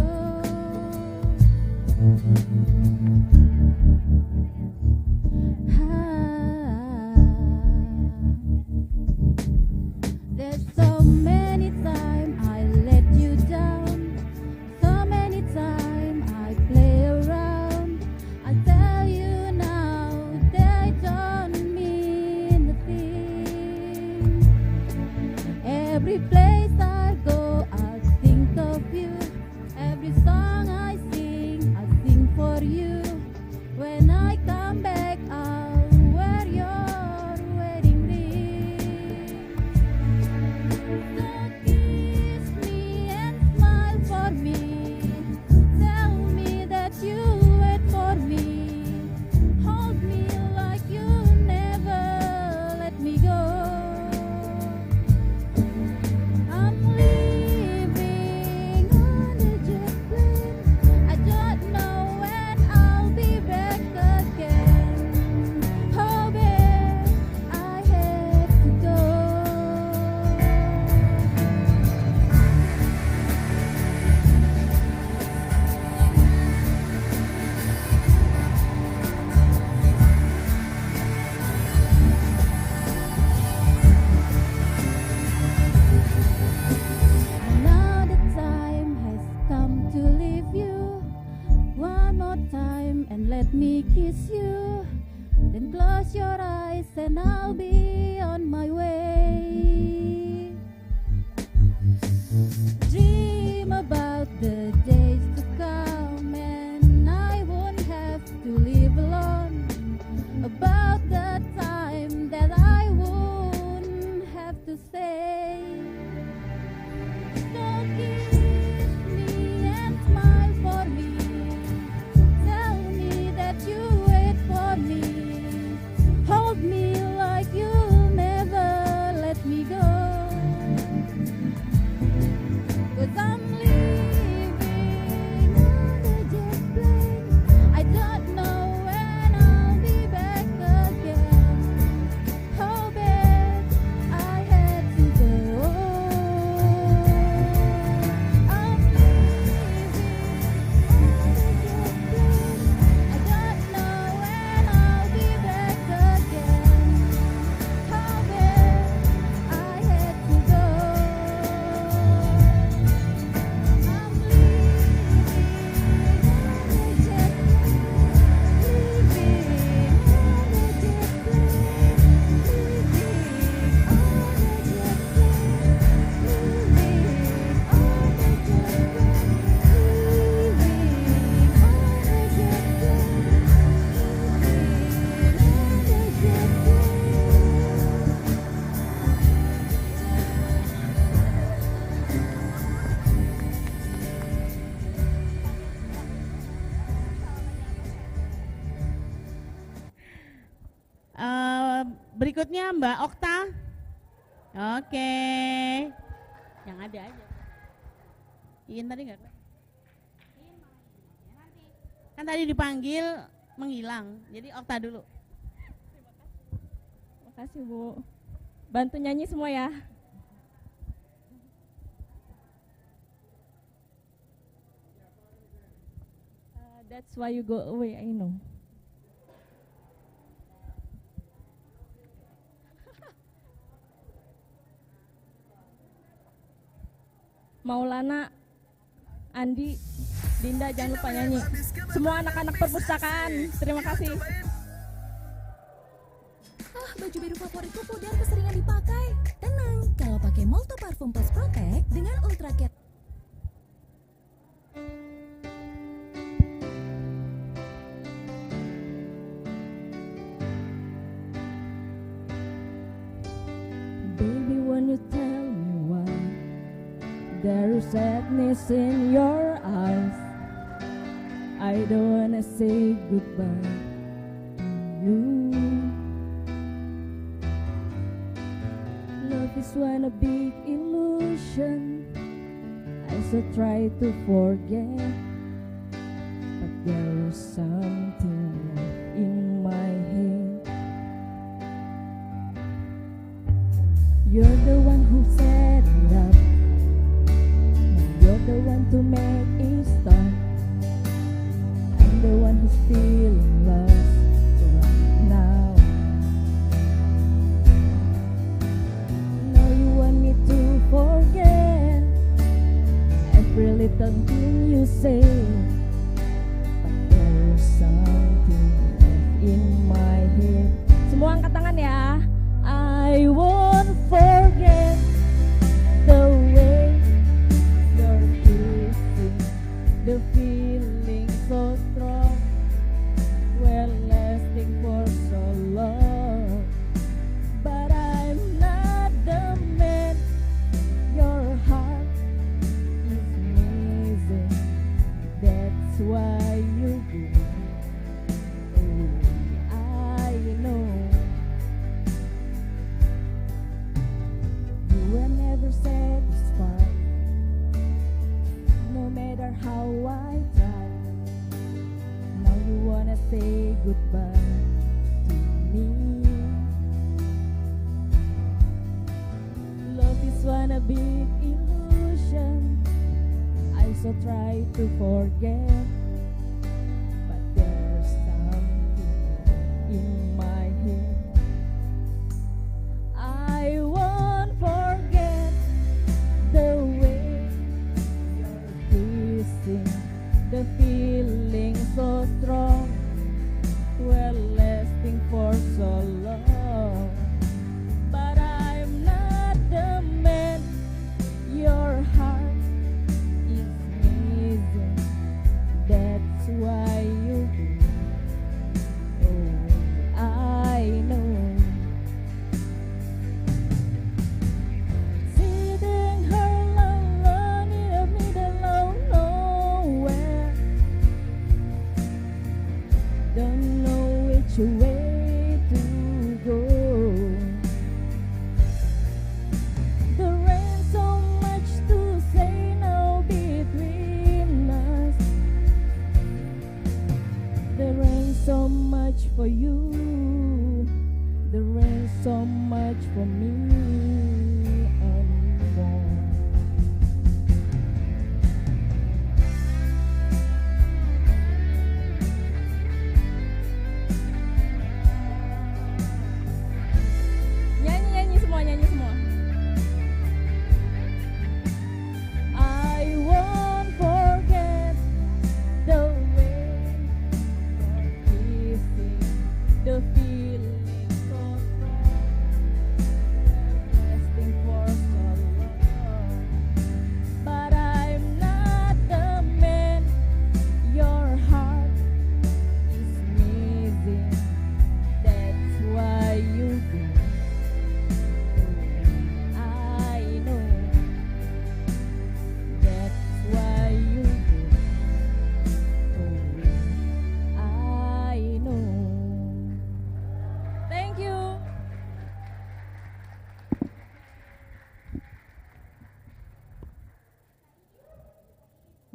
Speaker 12: There's so many times I let you down, so many times I play around. I tell you now they don't mean a thing. Every place I go I think of you. Every song I sing for you. When I come back I'll wear your wedding ring. So kiss me and smile for me. Tell me that you wait for me. Hold me like you never let me go. I'm leaving on a jet plane. I don't know when I'll be back again. Oh babe, I have to go. Now the time has come to leave you. One more time and let me kiss you. Then close your eyes and I'll be on my way. Dream about the days to come and I won't have to live alone. About the time that I won't have to stay. So kiss me and smile for me. Tell me that you wait for me. Hold me like you'll never let me go. 'Cause I'm leaving on a jet plane. I don't know when I'll be back again. Oh babe, I had to
Speaker 17: Berikutnya Mbak Okta. Oke. Yang ada aja. Iin tadi nggak? Kan tadi dipanggil menghilang. Jadi Okta dulu.
Speaker 12: Terima kasih Bu. Bantu nyanyi semua ya. That's why you go away, I know. Maulana, Andi, Dinda jangan lupa nyanyi. Semua anak-anak perpustakaan, terima kasih.
Speaker 10: Baju biru favoritku pudar keseringan dipakai. Tenang, kalau pakai Molto Parfum Plus Protect dengan Ultra Care.
Speaker 12: Baby, when you tell me why there is sadness in your eyes, I don't wanna say goodbye to you. Love is one a big illusion. I so try to forget, but there's something in my head. You're the one who set it up. You're the one to make it stop. I'm the one who's feeling lost right now. Now you want me to forget every little thing you say, but there's something in my head. Semua angkat tangan ya. I won't forget the way you're kissing, the feeling so strong, well lasting for so long. But I'm not the man your heart is missing. That's why you go. Oh, I know. You were never satisfied, no matter how I try. Now you wanna say goodbye to me. Love is one a big illusion. I so try to forget, but there's something in my head. I won't forget the way you're kissing, the feeling so strong, well lasting for so long. But I'm not the man your heart is missing. That's why you go. Oh, I know. Sitting here alone in the middle of nowhere, don't know which way to go. There ain't so much to say now between us. There ain't so much for you. There ain't so much for me anymore. Nyanyi semua, nyanyi semua. I won't forget the way you're kissing, the feeling so strong,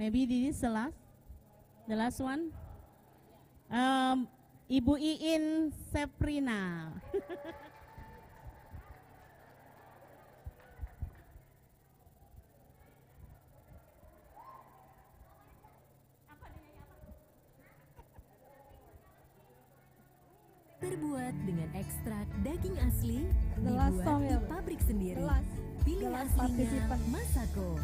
Speaker 17: Maybe this is the last one. Ibu Iin Seprina.
Speaker 10: Terbuat dengan ekstrak daging asli,
Speaker 12: The last
Speaker 10: dibuat
Speaker 12: song
Speaker 10: di
Speaker 12: ya, Bu.
Speaker 10: pabrik sendiri. Pilih
Speaker 12: the last
Speaker 10: aslinya
Speaker 12: participant.
Speaker 10: Masako.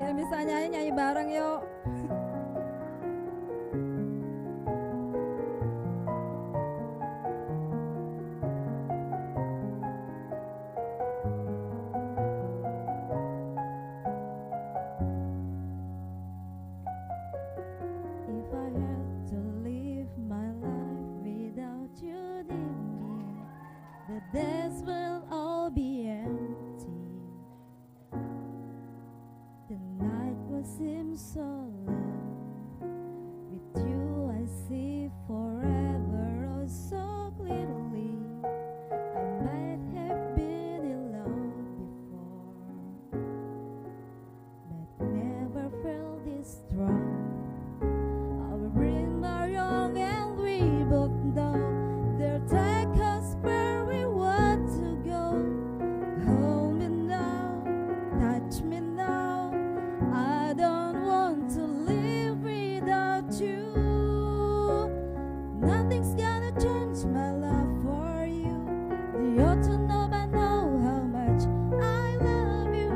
Speaker 12: Yang bisa nyanyi bareng yuk.
Speaker 4: If I had to live my life without you near me, the days will all be empty. The night will seem so long. With you I see forever oh so clearly. I might have been in love before, but never felt this strong. I will bring my young and we both know they'll take us where we want to go. Hold me now, touch me now. I don't want to live without you. Nothing's gonna change my love for you. You ought to know by now how much I love you.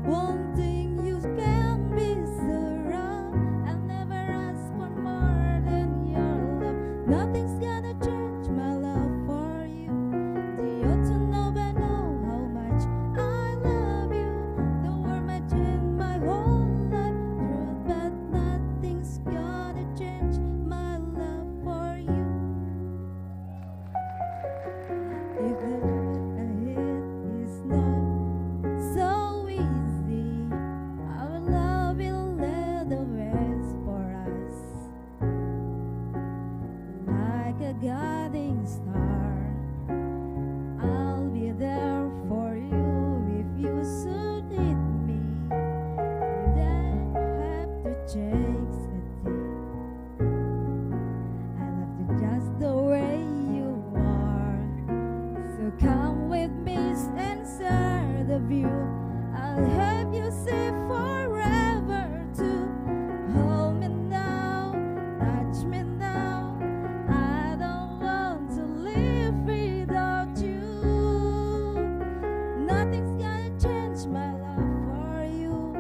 Speaker 4: One thing you can be surround. I'll never ask for more than your love. Nothing's gonna change my love for you. You ought to know by now how much I love you. The world might change my whole life through, but nothing's gonna change my love for you. If the road ahead is not so easy, our love will lead the ways for us. Like a guiding star, I'll be there for you if you should need me. You don't have to chase a thing. I love you just the way you are. So come with me and share the view. I'll help you see forever too. Hold me now, touch me now. I don't want to live without you. Nothing's gonna change my love for you.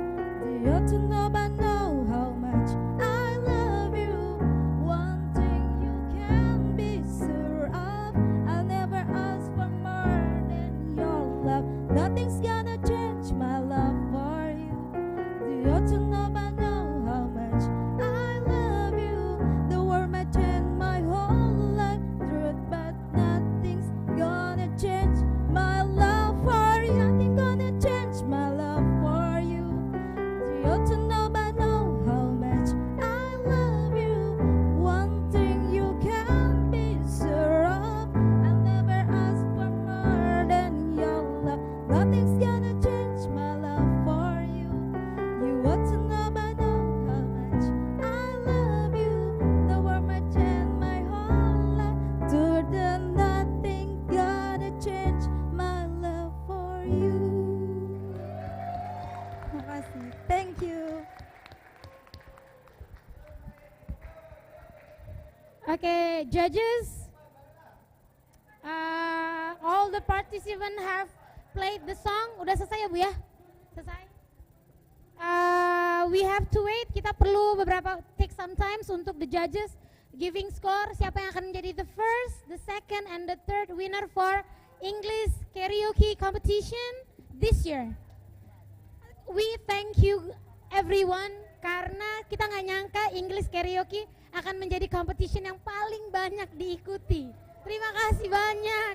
Speaker 4: You ought to know by now how much I love you. One thing you can be sure of, I'll never ask for more than your love. Nothing's gonna change my love for you. You ought to know by now how much I love you. The world might change my whole life through it, but nothing's gonna change my love for you. Nothing gonna change my love for you. You ought to know by now how much I love you. One thing you can be sure of, I'll never ask for more than your love. Nothing's gonna change my love for you. You ought to know by now how much I love you. The world might change my whole life, to the nothing gonna change my love for you. Terima kasih. Thank you.
Speaker 2: Okay, judges. All the participants have played the song. Udah selesai ya Bu ya? Selesai. We have to wait. Kita perlu beberapa take some times untuk the judges giving score. Siapa yang akan menjadi the first, the second, and the third winner for English karaoke competition this year. We thank you everyone karena kita nggak nyangka English karaoke akan menjadi competition yang paling banyak diikuti. Terima kasih banyak.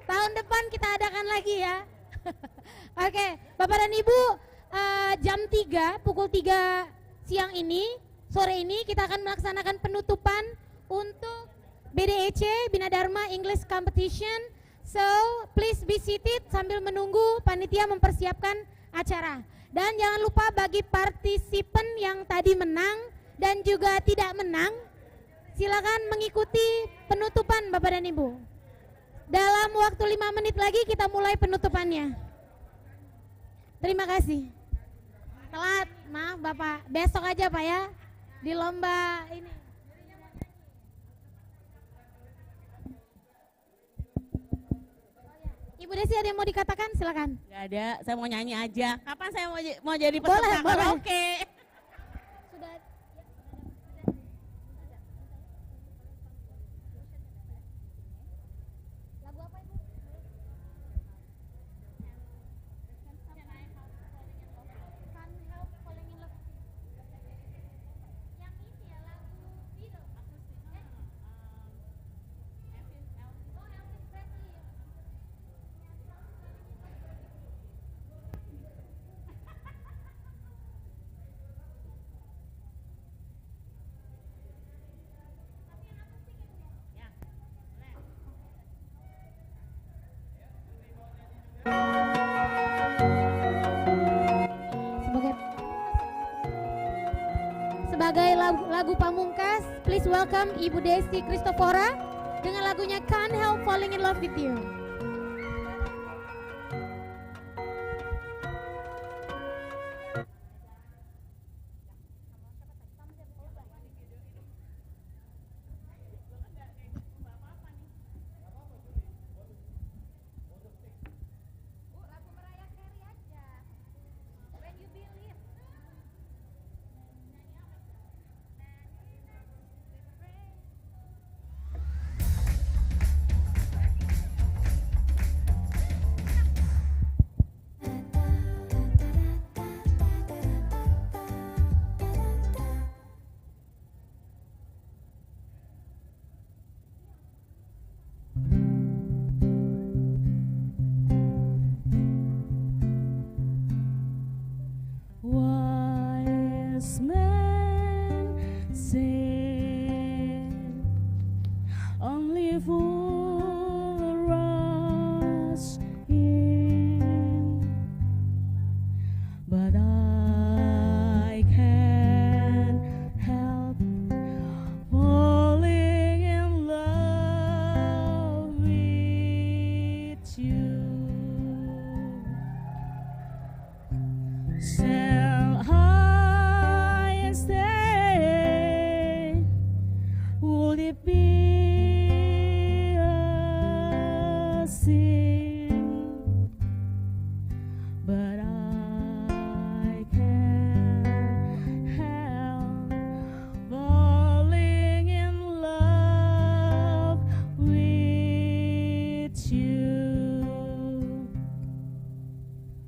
Speaker 2: Tahun depan kita adakan lagi ya. Oke, Bapak dan Ibu, jam 3, pukul 3 siang ini, sore ini kita akan melaksanakan penutupan untuk BDEC, Bina Dharma English Competition. So, please be seated sambil menunggu panitia mempersiapkan acara. Dan jangan lupa bagi partisipan yang tadi menang dan juga tidak menang, silakan mengikuti penutupan Bapak dan Ibu. Dalam waktu 5 menit lagi kita mulai penutupannya. Terima kasih. Telat, maaf Bapak. Besok aja Pak ya, di lomba ini. Ibu Desi ada yang mau dikatakan? Silakan.
Speaker 17: Gak ada, saya mau nyanyi aja. Kapan saya mau jadi peserta karaoke?
Speaker 2: Sudah. Lagu apa Ibu? Can't Help Falling in Love. Yang ini ya lagu Beatles. Oh, Elvis Presley. Sebagai lagu pamungkas, please welcome Ibu Desi Christofora dengan lagunya Can't Help Falling in Love with You.
Speaker 12: Wise men say only fool rush in, but I can't help falling in love with you. Shall I stay? Would it be a sin? But I can't help falling in love with you.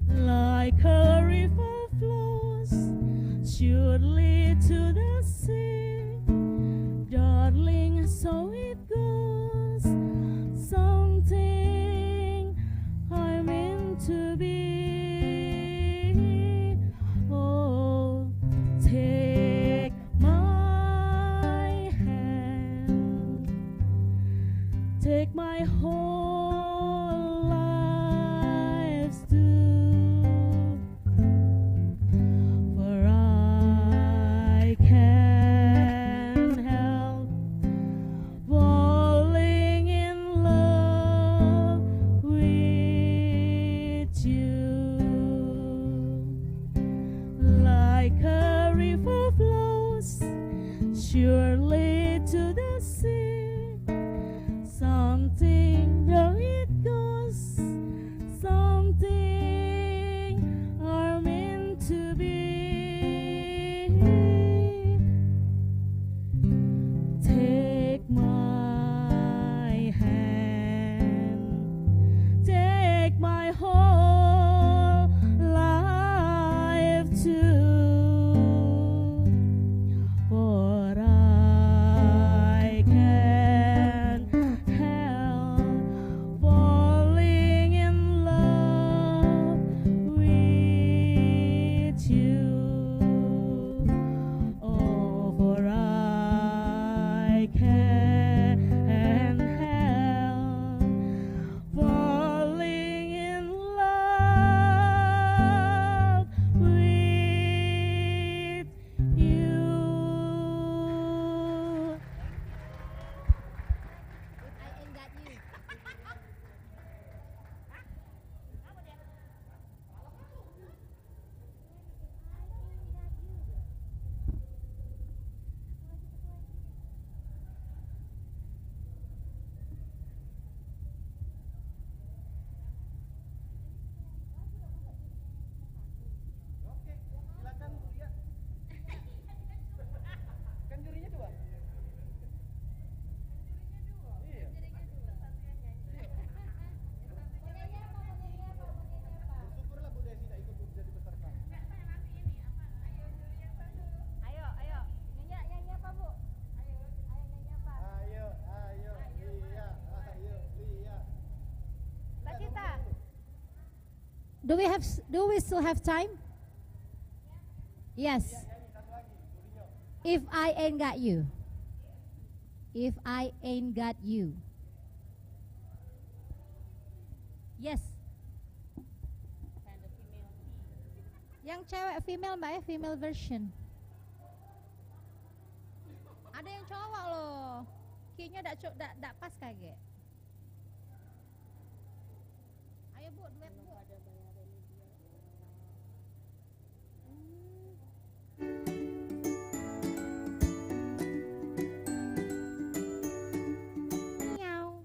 Speaker 12: Like a river flows surely to the sea, darling, so it goes. Something I meant to be. Oh, take my hand, take my whole life too, for I can't help
Speaker 2: Do we still have time? Yes. If I ain't got you. If I ain't got you. Yes. Yang cewek female Mbak ya, female version. Ada yang cowok loh. Kayaknya dak pas kayak. Ayo Bu, duet Bu. Miau.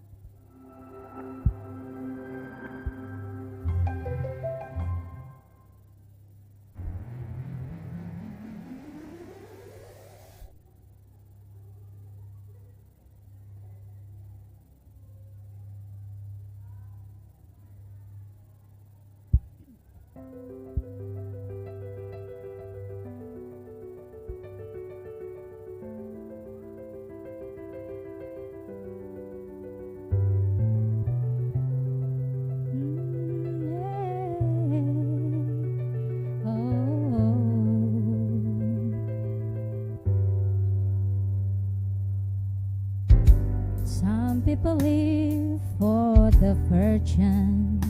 Speaker 2: Some people live for the fortune.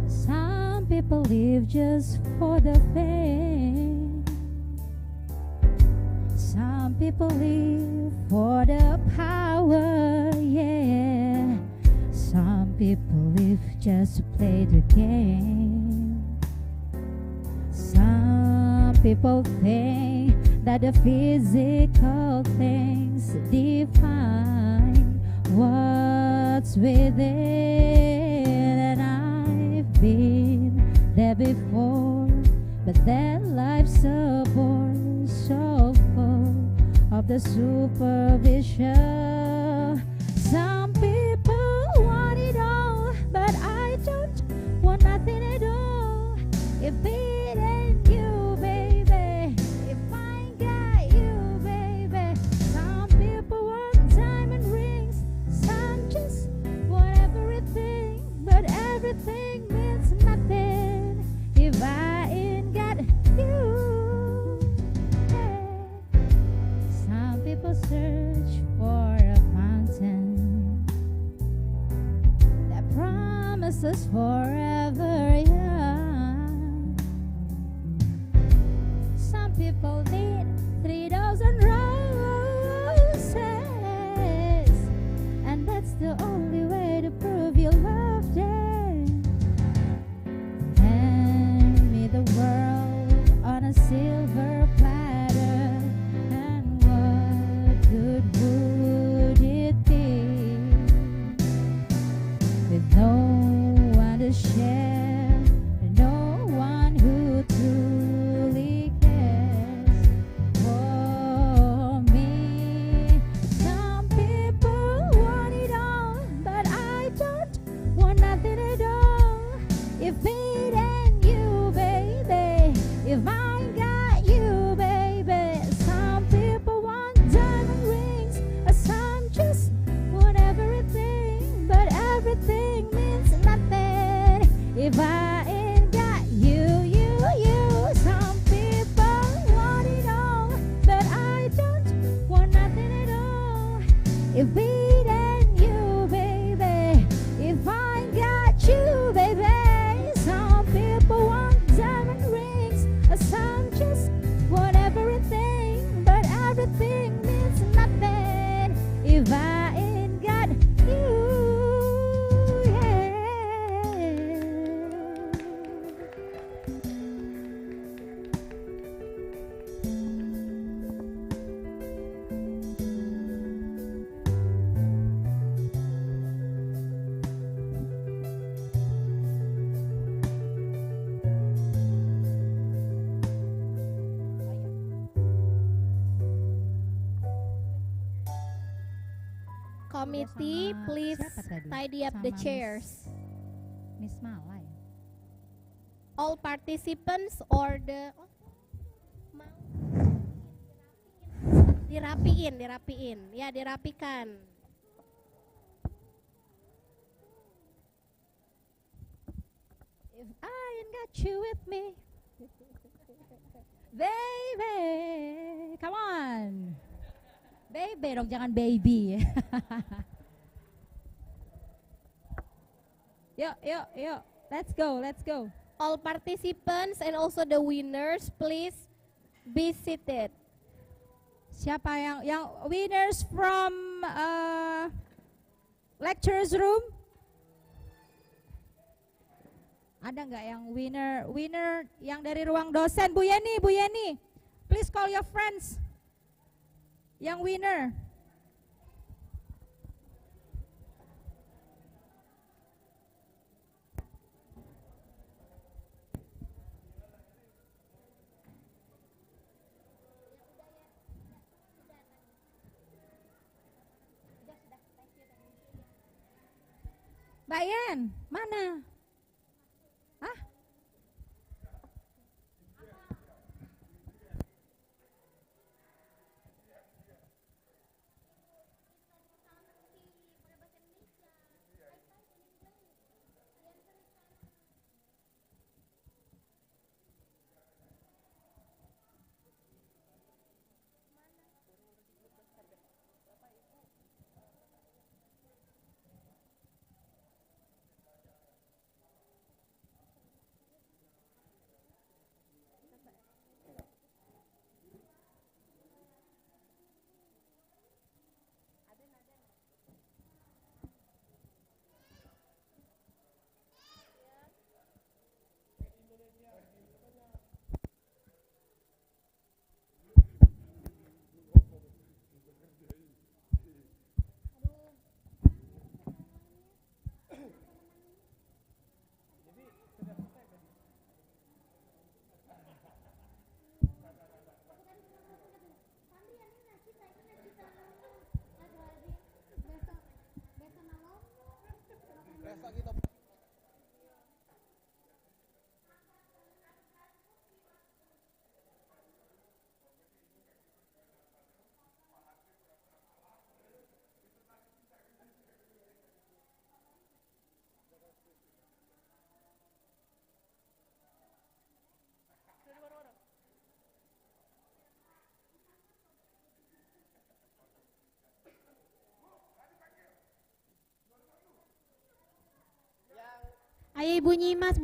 Speaker 2: Some people live just for the fame. Some people live for the power, yeah. Some people live just to play the game. Some people think that the physical things define what's within, and I've been there before, but that life's a bore, so full of the supervision. Some people want it all, but I don't want nothing at all. If it ain't you, baby, if I ain't got you, baby. Some people want diamond rings, some just want everything, but everything means nothing if I ain't got you. Hey. Some people search for a fountain that promises forever young. Some people need 3,000 roses, and that's the only way to prove you love them. Hand me the world on a silver platter, and what good would it be with no one to share, no one who truly cares for me? Some people want it all, but I don't want nothing at all. If it ain't you, baby, if I ain't got you, baby. Some people want diamond rings, some just want everything, but everything means nothing if I ain't got you, you. Some people want it all, but I don't want nothing at all. If it ain't you, baby, if I ain't got you, baby. Some people want diamond rings, some just want everything, but everything means nothing if I ain't got you.
Speaker 9: Committee,
Speaker 2: Sama
Speaker 9: please
Speaker 2: siapa tadi?
Speaker 9: tidy up
Speaker 2: Sama
Speaker 9: the chairs.
Speaker 2: Miss Mala ya?
Speaker 9: All participants or the dirapiin, ya dirapikan. If I ain't got you with me, baby, come on. Baby dong, jangan baby. Yuk. Let's go.
Speaker 12: All participants and also the winners, please be seated.
Speaker 9: Siapa yang winners from lectures room? Ada nggak yang winner yang dari ruang dosen? Bu Yeni, please call your friends. Yang winner. Mbak Yen, mana? Hah?
Speaker 2: Ayo Bu Nyimas,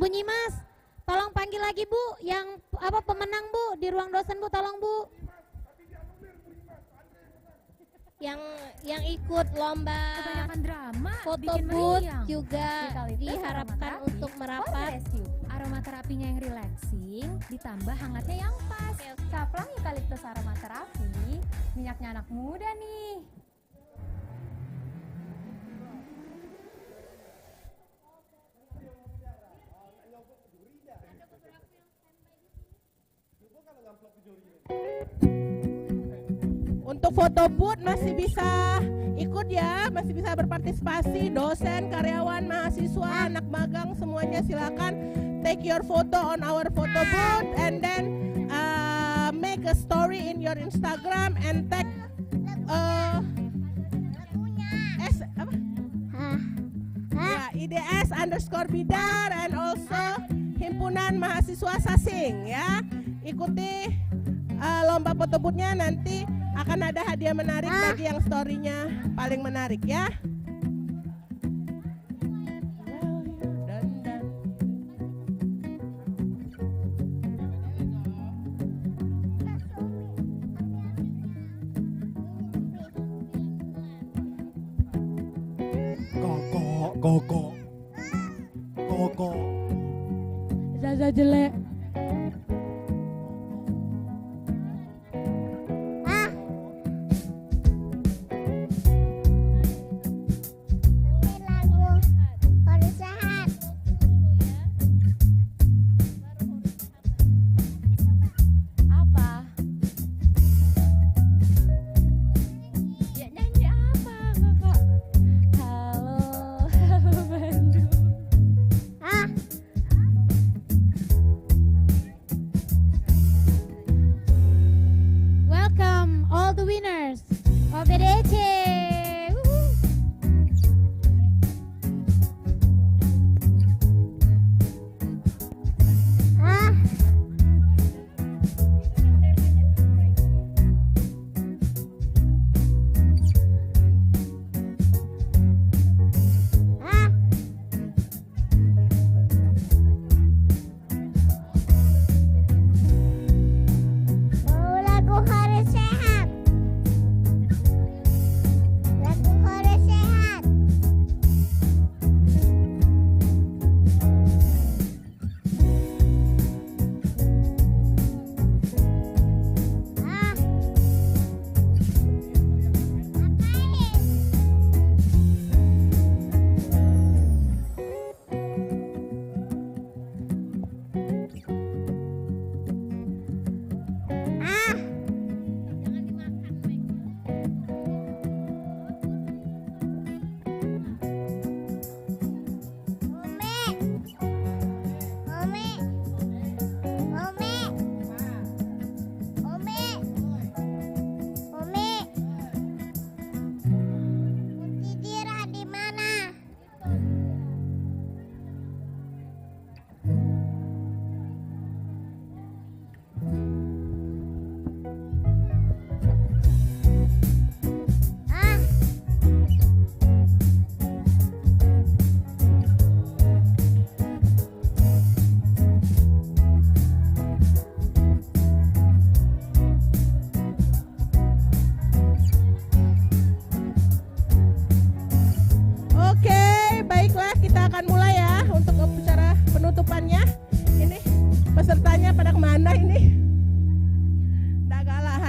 Speaker 2: tolong panggil lagi Bu, yang pemenang Bu di ruang dosen Bu, tolong Bu.
Speaker 12: Yang ikut lomba foto booth juga diharapkan untuk merapat.
Speaker 19: Aromaterapinya yang relaxing, ditambah hangatnya yang pas. Caplang eukaliptus aromaterapi, minyaknya anak muda nih.
Speaker 1: Untuk foto booth masih bisa ikut ya, masih bisa berpartisipasi, dosen, karyawan, mahasiswa, anak magang, semuanya silakan take your photo on our photo booth and then make a story in your Instagram and tag IDS_Bidar and also Himpunan Mahasiswa Sasing ya. Ikuti lomba foto booth-nya, nanti akan ada hadiah menarik bagi yang story-nya paling menarik ya.
Speaker 20: Koko.
Speaker 15: Zaza jelek.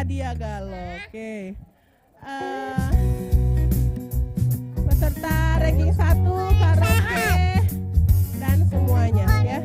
Speaker 1: Nadia Galo. Oke. Peserta ranking 1 karaoke dan semuanya ya.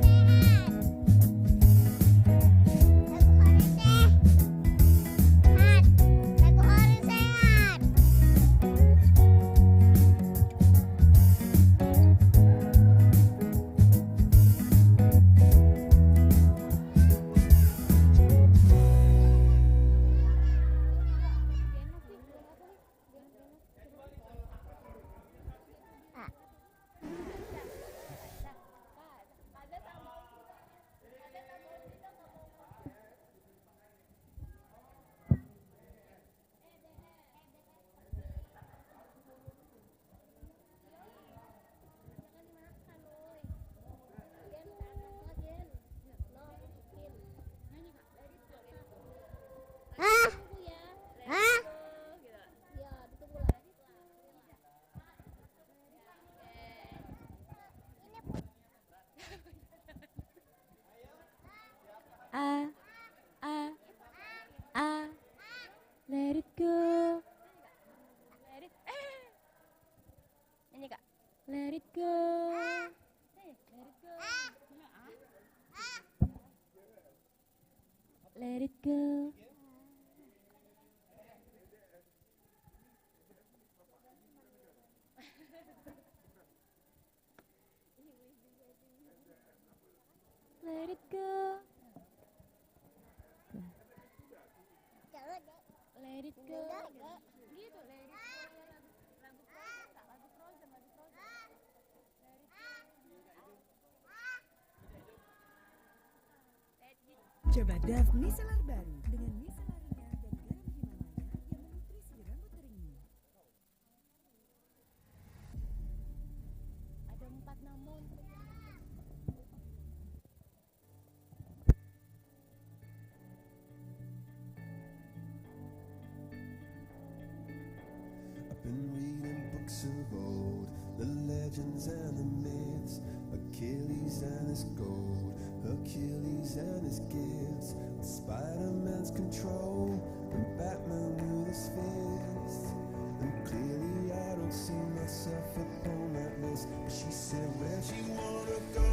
Speaker 12: Let it go.
Speaker 19: Nyanyi Kak.
Speaker 12: Let it go. Let it go. Let it go. Let it go. Gitu, let it go.
Speaker 10: Coba Dove Micellar baru dengan micellarnya dan garam Himalaya yang menutrisi rambut keringmu.
Speaker 12: Ada 4 namun.
Speaker 18: I've been reading books of old, the legends and the myths, Achilles and his gold, Hercules and his gifts, Spider-Man's control, and Batman with his fists. And clearly I don't see myself upon that list. But she said, where'd you wanna go?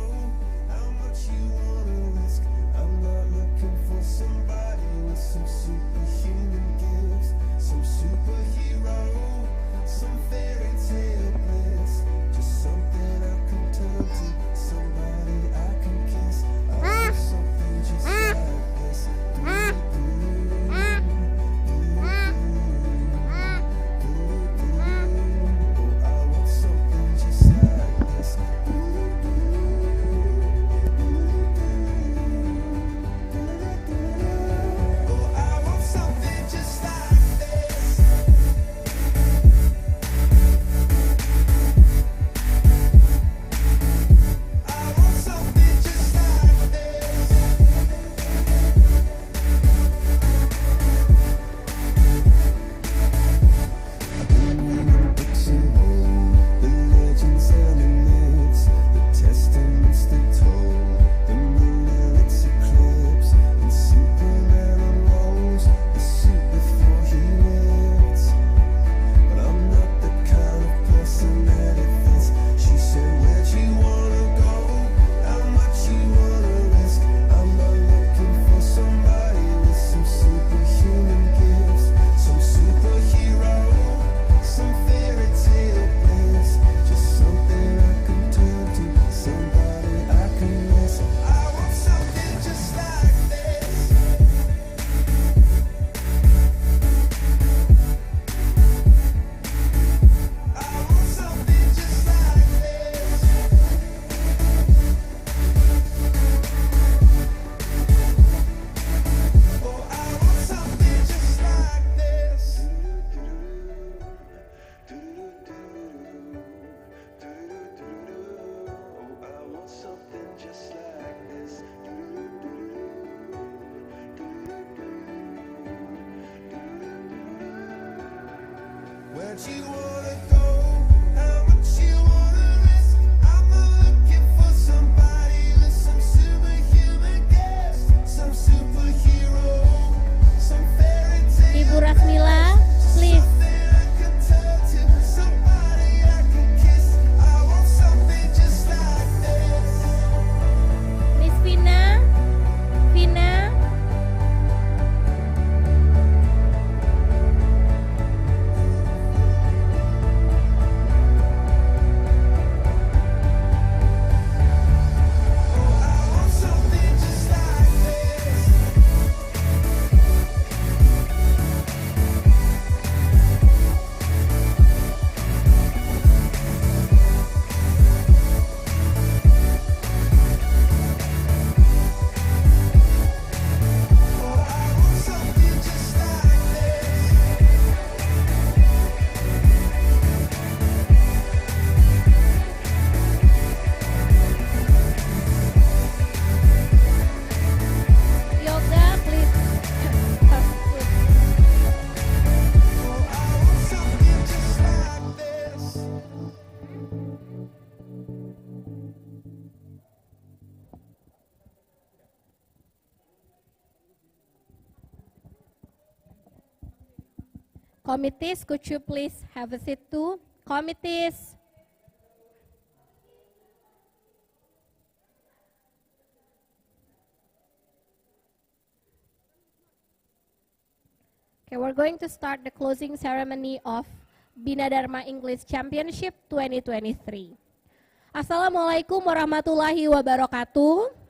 Speaker 18: How much you wanna risk? I'm not looking for somebody with some superhuman gifts, some superhero, some fairy tale bliss, just something I can turn to, somebody I can kiss. I want something just like this. Where'd you wanna go? How much you wanna risk? I'm not looking for somebody with some superhuman gifts, some superhero, some fairy tale.
Speaker 9: Committees, could you please have a seat too? Committees. Okay, we're going to start the closing ceremony of Bina Dharma English Championship 2023. Assalamualaikum warahmatullahi wabarakatuh.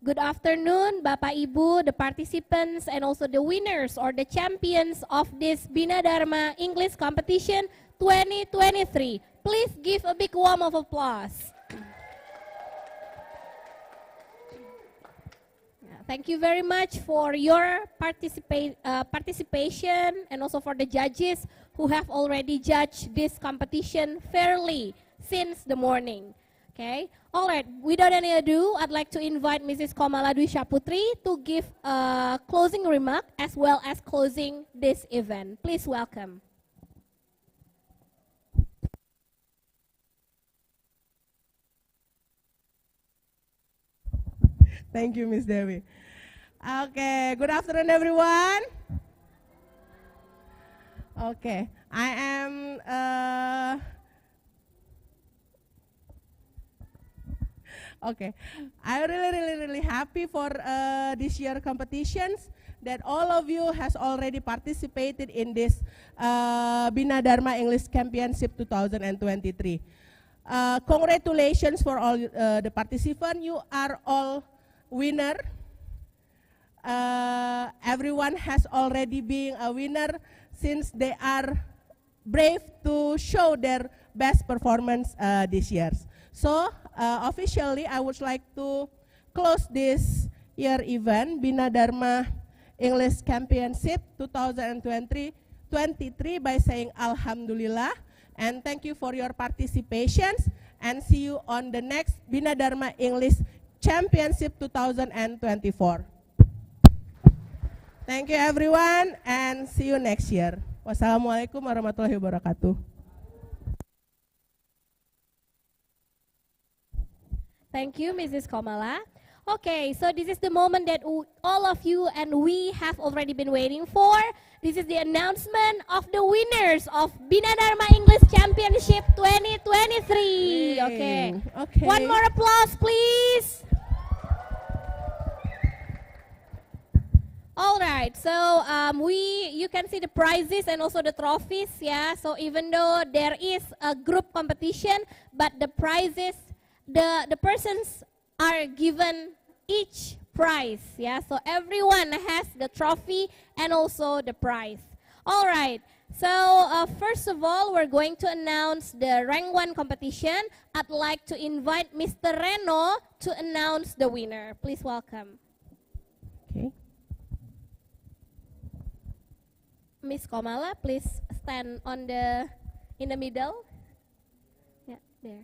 Speaker 9: Good afternoon, Bapak Ibu, the participants, and also the winners or the champions of this Bina Dharma English Competition 2023. Please give a big warm of applause. Thank you very much for your participation and also for the judges who have already judged this competition fairly since the morning. Okay, all right, without any ado, I'd like to invite Mrs. Komala Dwi Syaputri to give a closing remark as well as closing this event. Please welcome.
Speaker 1: Thank you, Miss Dewi. Okay, good afternoon, everyone. Okay, I am I'm really happy for this year competitions that all of you has already participated in this Bina Dharma English Championship 2023. Congratulations for all the participants. You are all winner. Everyone has already been a winner since they are brave to show their best performance this year. So officially I would like to close this year event Bina Dharma English Championship 2023 by saying Alhamdulillah and thank you for your participations and see you on the next Bina Dharma English Championship 2024. Thank you everyone and see you next year. Wassalamualaikum warahmatullahi wabarakatuh.
Speaker 9: Thank you, Mrs. Komala. Okay, so this is the moment that all of you and we have already been waiting for. This is the announcement of the winners of Bina Dharma English Championship 2023. Okay. One more applause, please. All right, so you can see the prizes and also the trophies, yeah. So even though there is a group competition, but the prizes, the persons are given each prize, yeah. So everyone has the trophy and also the prize. All right, so first of all, we're going to announce the rank 1 competition. I'd like to invite Mr. Reno to announce the winner. Please welcome.
Speaker 1: Okay.
Speaker 9: Miss Komala, please stand in the middle. Yeah, there.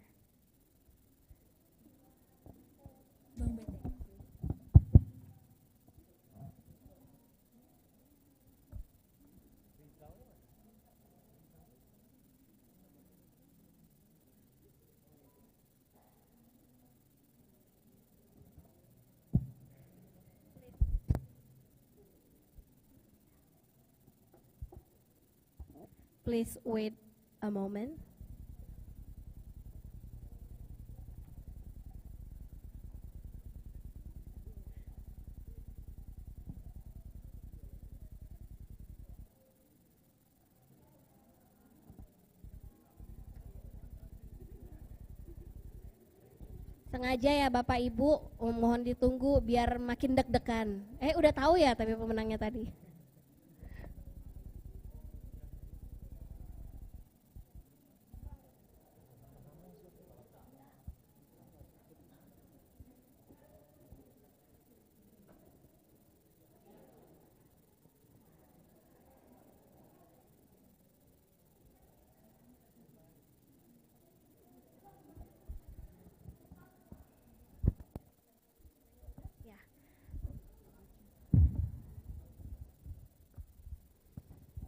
Speaker 9: Please wait a moment. Sengaja ya Bapak Ibu, mohon ditunggu biar makin deg-degan. Udah tahu ya tapi pemenangnya tadi.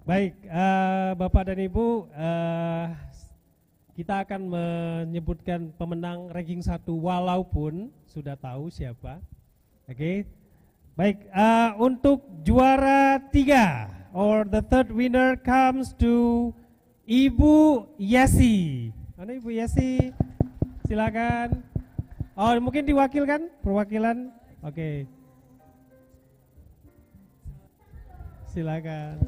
Speaker 20: Baik, Bapak dan Ibu, kita akan menyebutkan pemenang ranking 1 walaupun sudah tahu siapa. Oke. Baik, untuk juara 3 or the third winner comes to Ibu Yesi. Mana Ibu Yesi? Silakan. Oh, mungkin diwakilkan perwakilan. Oke. Silakan.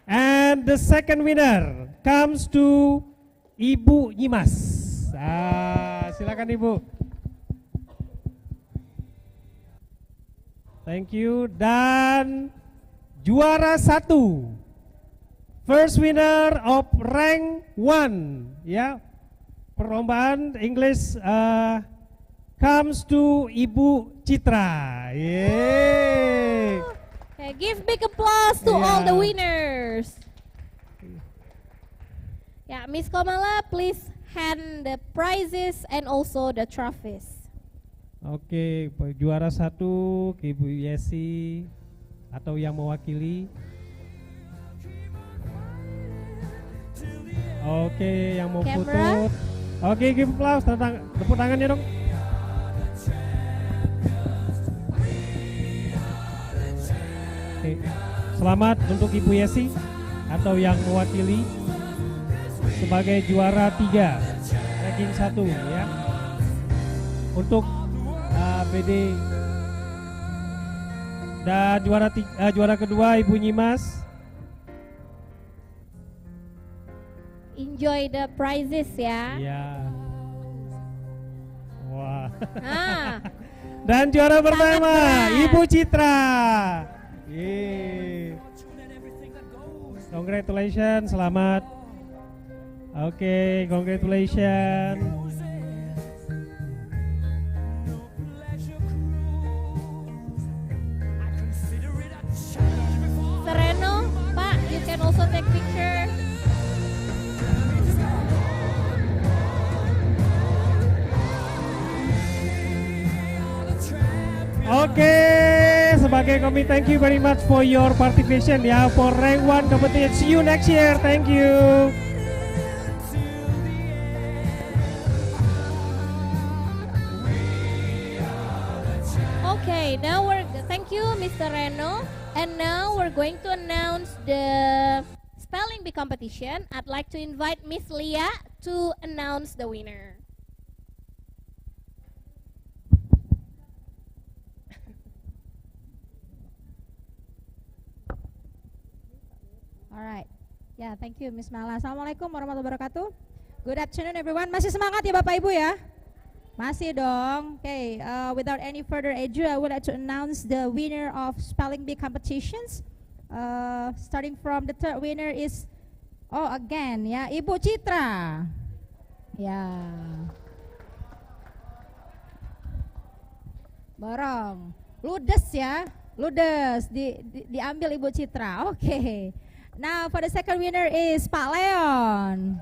Speaker 20: And the second winner comes to Ibu Nyimas. Silakan Ibu. Thank you. Dan juara 1, first winner of rank 1, ya, perlombaan English comes to Ibu Citra. Yeay.
Speaker 9: Okay, give big applause to all the winners. Ya, Miss Komala, please hand the prizes and also the trophies.
Speaker 20: Oke, juara 1 ke Ibu Yesi atau yang mewakili. Oke, yang mau foto. Oke, give applause, tepuk tangannya dong. Oke, selamat untuk Ibu Yesi atau yang mewakili sebagai juara 3 ranking 1 ya. Untuk BD. Dan juara kedua Ibu Nyimas.
Speaker 9: Enjoy the prizes ya.
Speaker 20: Iya. Wah. Dan juara pertama Ibu Citra. Yeay. Congratulations, selamat. Oke, congratulations.
Speaker 9: Sereno, Pak, you can also take picture.
Speaker 20: Oke, sebagai komite, thank you very much for your participation ya, for rank 1 competition. See you next year. Thank you.
Speaker 9: Okay, now thank you, Mr. Reno. And now we're going to announce the spelling bee competition. I'd like to invite Miss Lia to announce the winner. All right. Yeah, thank you, Miss Mala. Assalamualaikum warahmatullahi wabarakatuh. Good afternoon, everyone. Masih semangat ya Bapak Ibu ya? Masih dong. Okay, without any further ado, I would like to announce the winner of spelling bee competitions. Starting from the third winner is, again ya, Ibu Citra. Ya. Borong. Ludes ya, ludes diambil Ibu Citra. Okay. Now for the second winner is Pak Leon.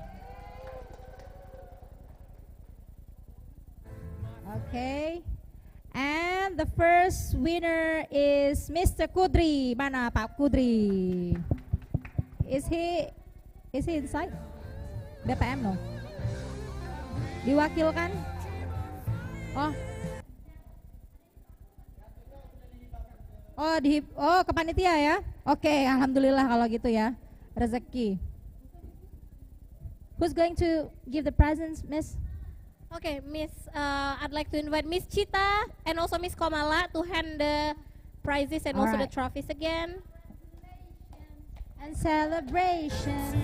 Speaker 9: Okay. And the first winner is Mr. Kudri. Mana Pak Kudri? Is he inside? BPM no? Diwakilkan? Ke panitia ya? Oke, alhamdulillah kalau gitu ya. Rezeki. Who's going to give the presents, Miss? Okay, Miss, I'd like to invite Miss Cita and also Miss Komala to hand the prizes and also the trophies again. And celebrations.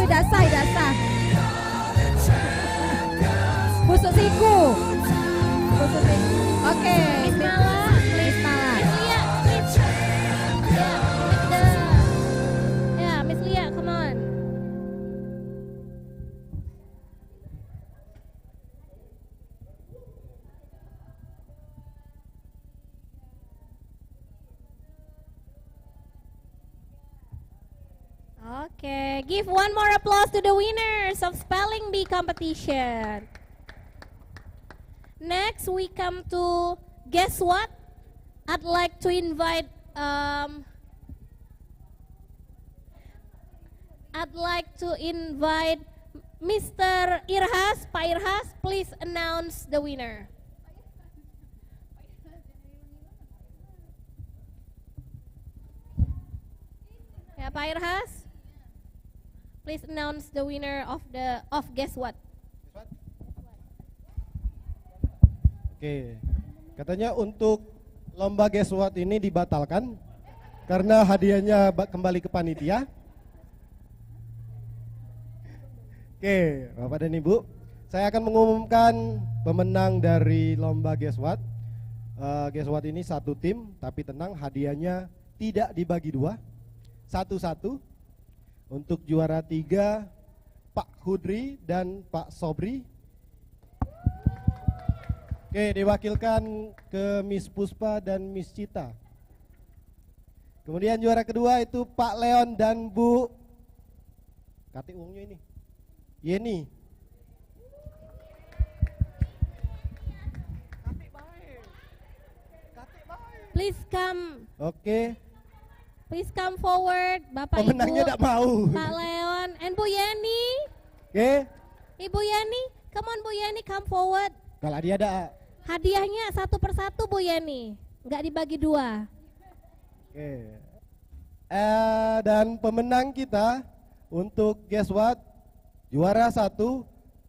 Speaker 9: Dasar. Busuk siku. Oke. Miss Mala, Miss Lia, Miss Lia,
Speaker 2: give one more applause to the winners of spelling bee competition. Next, we come to guess what? I'd like to invite Mr. Irhas. Pak Irhas, please announce the winner. Ya, Pak Irhas, please announce the winner of guess what?
Speaker 21: Oke, katanya untuk lomba Guess What ini dibatalkan karena hadiahnya kembali ke panitia. Oke, Bapak dan Ibu, saya akan mengumumkan pemenang dari lomba Guess What. Guess What ini satu tim, tapi tenang, hadiahnya tidak dibagi dua, satu-satu. Untuk juara 3, Pak Hudri dan Pak Sobri. Oke, diwakilkan ke Miss Puspa dan Miss Cita. Kemudian juara kedua itu Pak Leon dan Bu Kati uangnya ini Yeni.
Speaker 2: Please come.
Speaker 21: Oke.
Speaker 2: Please come forward, Bapak
Speaker 21: Pemenangnya
Speaker 2: Ibu.
Speaker 21: tidak mau.
Speaker 2: Pak Leon and Bu Yeni.
Speaker 21: Oke.
Speaker 2: Ibu Yeni, come on Bu Yeni, come forward.
Speaker 21: Kalau dia ada.
Speaker 2: Hadiahnya satu persatu Bu Yeni, nggak dibagi dua.
Speaker 21: Oke. Dan pemenang kita untuk Guess What, juara 1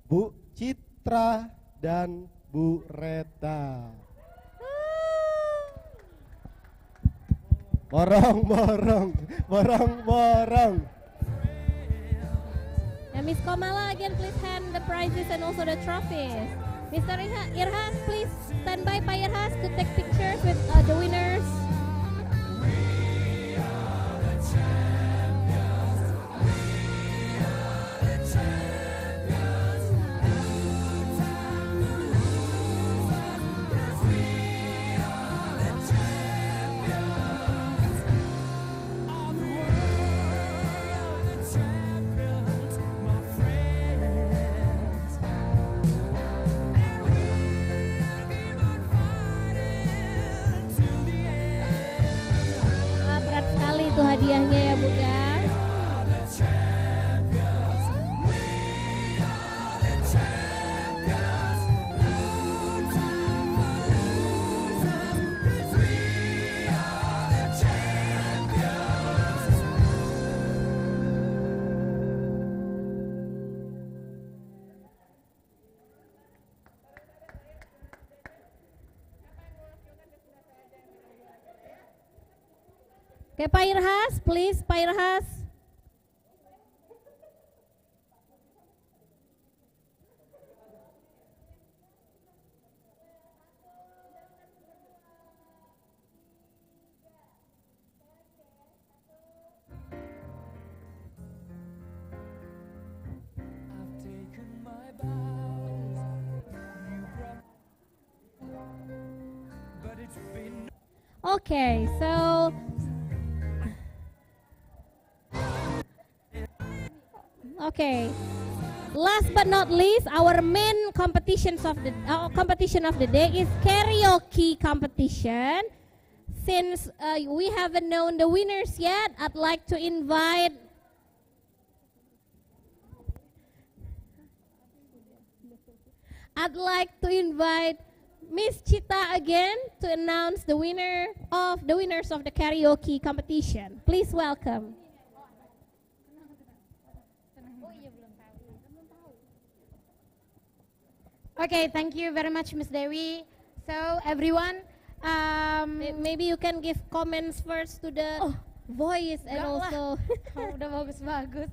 Speaker 21: Bu Citra dan Bu Reta. Borong.
Speaker 2: And Miss Komala again, please hand the prizes and also the trophies. Mr. Irhas, please stand by Pak Irhas to take pictures with the winners. Itu hadiahnya ya Bu ya. Oke, Pak Irhas, please, Pak Irhas. Okay, so okay. Last but not least, our main competition of the day is karaoke competition. Since we haven't known the winners yet, I'd like to invite Miss Cita again to announce the winners of the karaoke competition. Please welcome. Okay, thank you very much, Miss Dewi. So everyone, maybe you can give comments first to the voice and also.
Speaker 22: Udah bagus-bagus.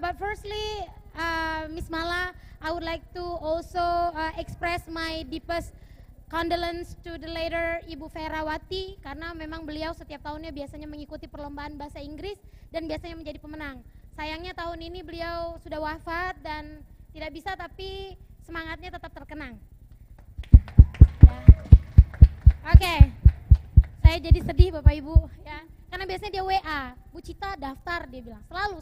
Speaker 22: But firstly, Miss Mala, I would like to also express my deepest condolence to the later Ibu Ferawati, karena memang beliau setiap tahunnya biasanya mengikuti perlombaan bahasa Inggris dan biasanya menjadi pemenang. Sayangnya tahun ini beliau sudah wafat dan tidak bisa, tapi semangatnya tetap terkenang. Ya. Oke, saya jadi sedih Bapak Ibu. Ya. Karena biasanya dia WA, Bu Cita daftar, dia bilang. Selalu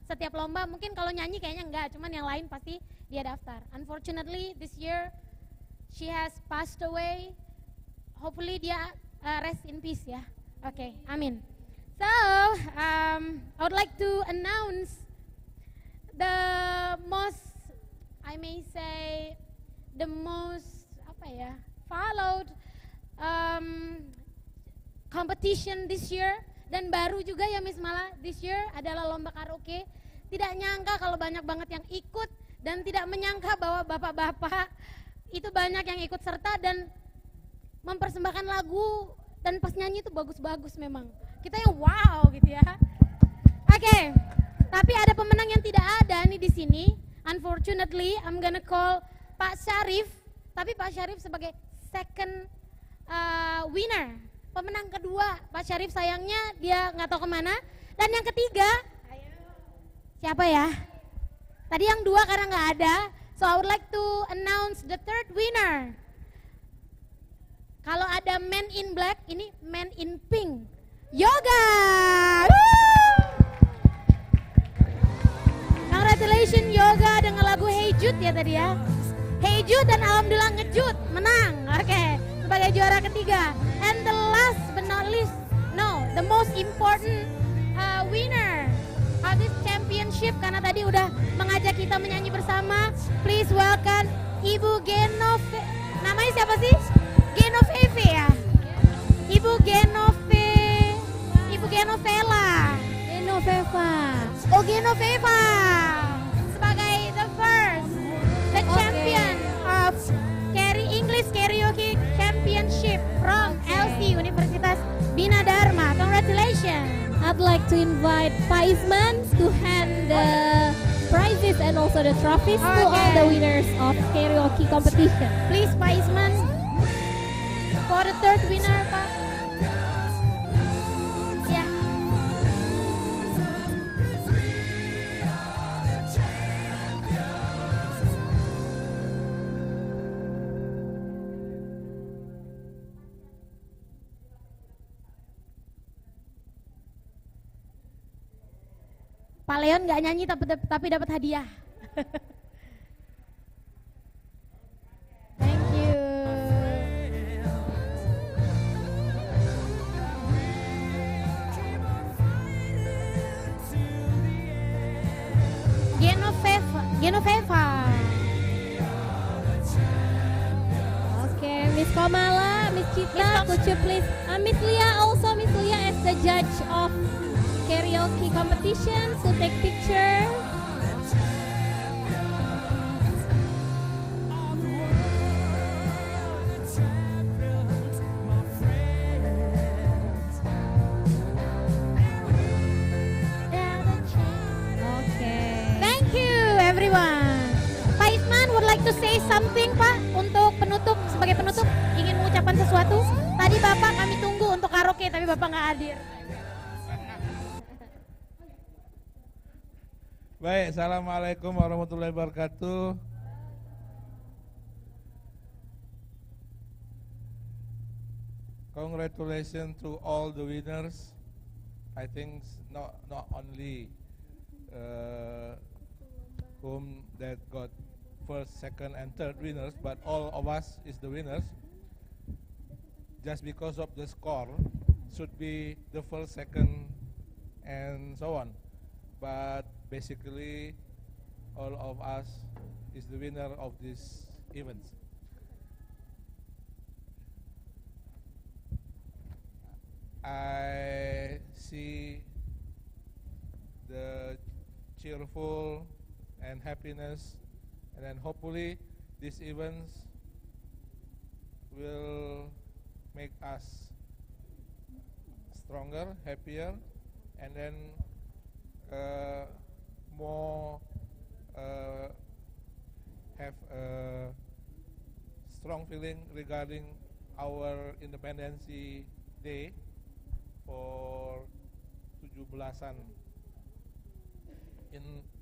Speaker 22: setiap lomba, mungkin kalau nyanyi kayaknya enggak, cuman yang lain pasti dia daftar. Unfortunately this year she has passed away. Hopefully dia rest in peace ya. Oke, amin. So, I would like to announce the most, I may say, the most followed competition this year, dan baru juga ya Miss Mala, this year adalah lomba karaoke. Tidak nyangka kalau banyak banget yang ikut, dan tidak menyangka bahwa bapak-bapak itu banyak yang ikut serta dan mempersembahkan lagu, dan pas nyanyi itu bagus-bagus memang. Kita yang wow gitu ya. Oke, tapi ada pemenang yang tidak ada nih di sini. Unfortunately, I'm gonna call Pak Syarif, tapi Pak Syarif sebagai second winner. Pemenang kedua, Pak Syarif sayangnya dia nggak tahu kemana. Dan yang ketiga, siapa ya? Tadi yang dua karena nggak ada. So I would like to announce the third winner. Kalau ada man in black, ini man in pink. Yoga! Congratulations Yoga dengan lagu Hey Jude ya tadi ya. Hey Jude dan alhamdulillah ngejut, menang. Oke, sebagai juara ketiga. And the last but not least, the most important winner of this championship, karena tadi udah mengajak kita menyanyi bersama. Please welcome Ibu Genove. Namanya siapa sih? Genoveva ya? Ibu Genovela. Genoveva. Oh, Genoveva. Sebagai the first, the champion of English Karaoke Championship from LC Universitas Bina Dharma. Congratulations.
Speaker 12: I'd like to invite Pak Isman to hand the prizes and also the trophies to all the winners of karaoke competition.
Speaker 22: Please Pak Isman, for the third winner Pak. Ya. Pak Leon nggak nyanyi tapi dapat hadiah. Thank you. Genoveva.
Speaker 12: Okay, Miss Komala, Miss Cita, could you please, Miss Lia also, Miss Lia as the judge of karaoke competition to take picture.
Speaker 22: Thank you everyone. Pak Isman would like to say something Pak untuk penutup, sebagai penutup ingin mengucapkan sesuatu. Tadi Bapak kami tunggu untuk karaoke tapi Bapak nggak hadir.
Speaker 3: Baik, assalamualaikum warahmatullahi wabarakatuh. Congratulations to all the winners. I think not only whom that got first, second, and third winners, but all of us is the winners. Just because of the score should be the first, second, and so on. But basically, all of us is the winner of this event. I see the cheerful and happiness, and then hopefully these events will make us stronger, happier, and then more have a strong feeling regarding our Independence Day for 17-an.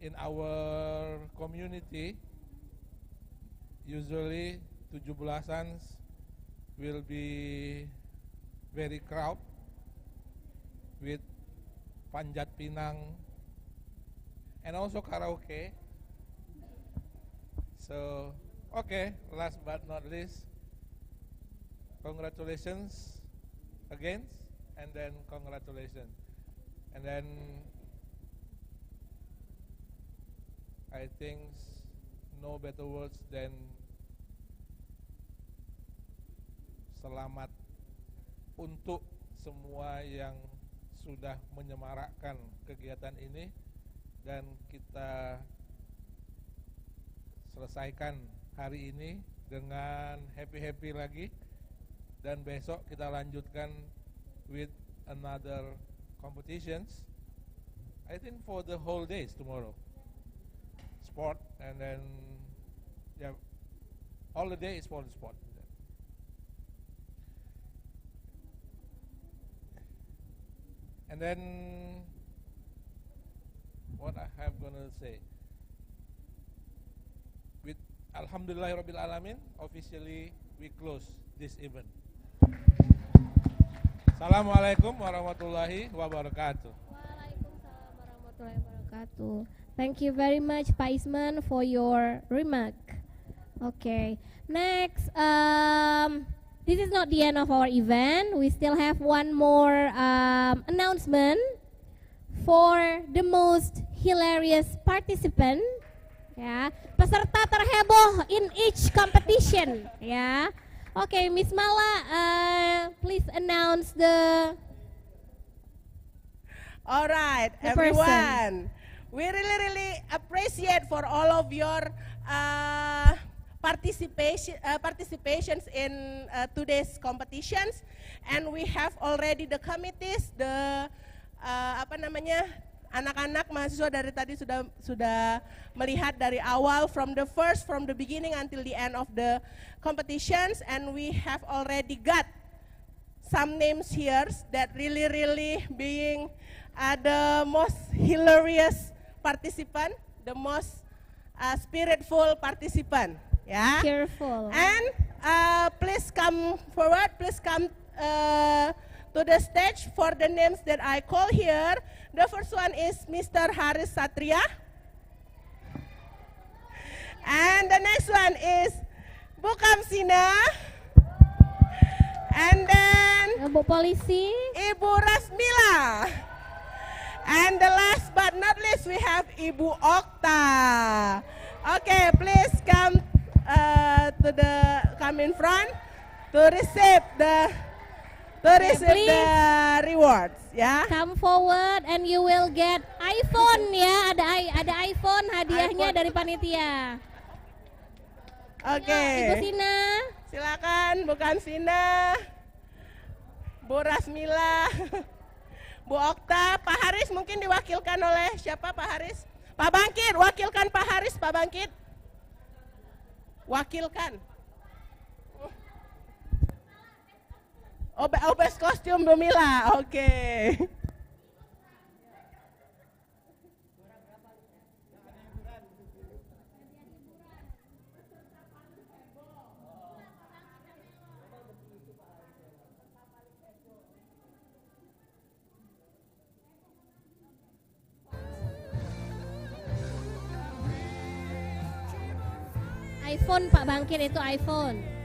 Speaker 3: In our community, usually 17-an will be very crowded, with Panjat Pinang, and also karaoke. So, okay, last but not least, congratulations again, and then congratulations. And then I think no better words than selamat untuk semua yang sudah menyemarakkan kegiatan ini, dan kita selesaikan hari ini dengan happy-happy lagi, dan besok kita lanjutkan with another competitions. I think for the whole days tomorrow, sport, and then yeah, all the day is for the sport. And then what I have gonna say, with Alhamdulillahirabbil alamin, officially we close this event. Assalamualaikum warahmatullahi wabarakatuh.
Speaker 19: Waalaikumsalam warahmatullahi wabarakatuh. Thank you very much, Pak Isman, for your remark. Okay, next, this is not the end of our event. We still have one more announcement for the most hilarious participant. Ya, peserta terheboh in each competition. Ya, okay, Miss Mala, please announce the.
Speaker 1: All right, everyone. We really appreciate for all of your participations in today's competitions, and we have already the committees, the anak-anak mahasiswa dari tadi sudah melihat dari awal from the beginning until the end of the competitions, and we have already got some names here that really being the most hilarious participant, the most spiritful participant. Yeah.
Speaker 19: Careful.
Speaker 1: And please come forward. Please come to the stage for the names that I call here. The first one is Mr. Haris Satria. And the next one is Bu Kamsina. And then
Speaker 19: Bu Polisi,
Speaker 1: Ibu Rasmila. And the last but not least, we have Ibu Okta. Okay, please come come in front to receive the rewards. Ya.
Speaker 19: Come forward and you will get iPhone ya. Ada iPhone hadiahnya dari panitia.
Speaker 1: Oke.
Speaker 19: Ibu Sina.
Speaker 1: Silakan, bukan Sina. Bu Rasmila. Bu Okta, Pak Haris mungkin diwakilkan oleh siapa Pak Haris? Pak Bangkit, wakilkan Pak Haris, Pak Bangkit. Wakilkan. Obes kostum Bu Mila, oke.
Speaker 19: iPhone Pak Bangkit, itu iPhone.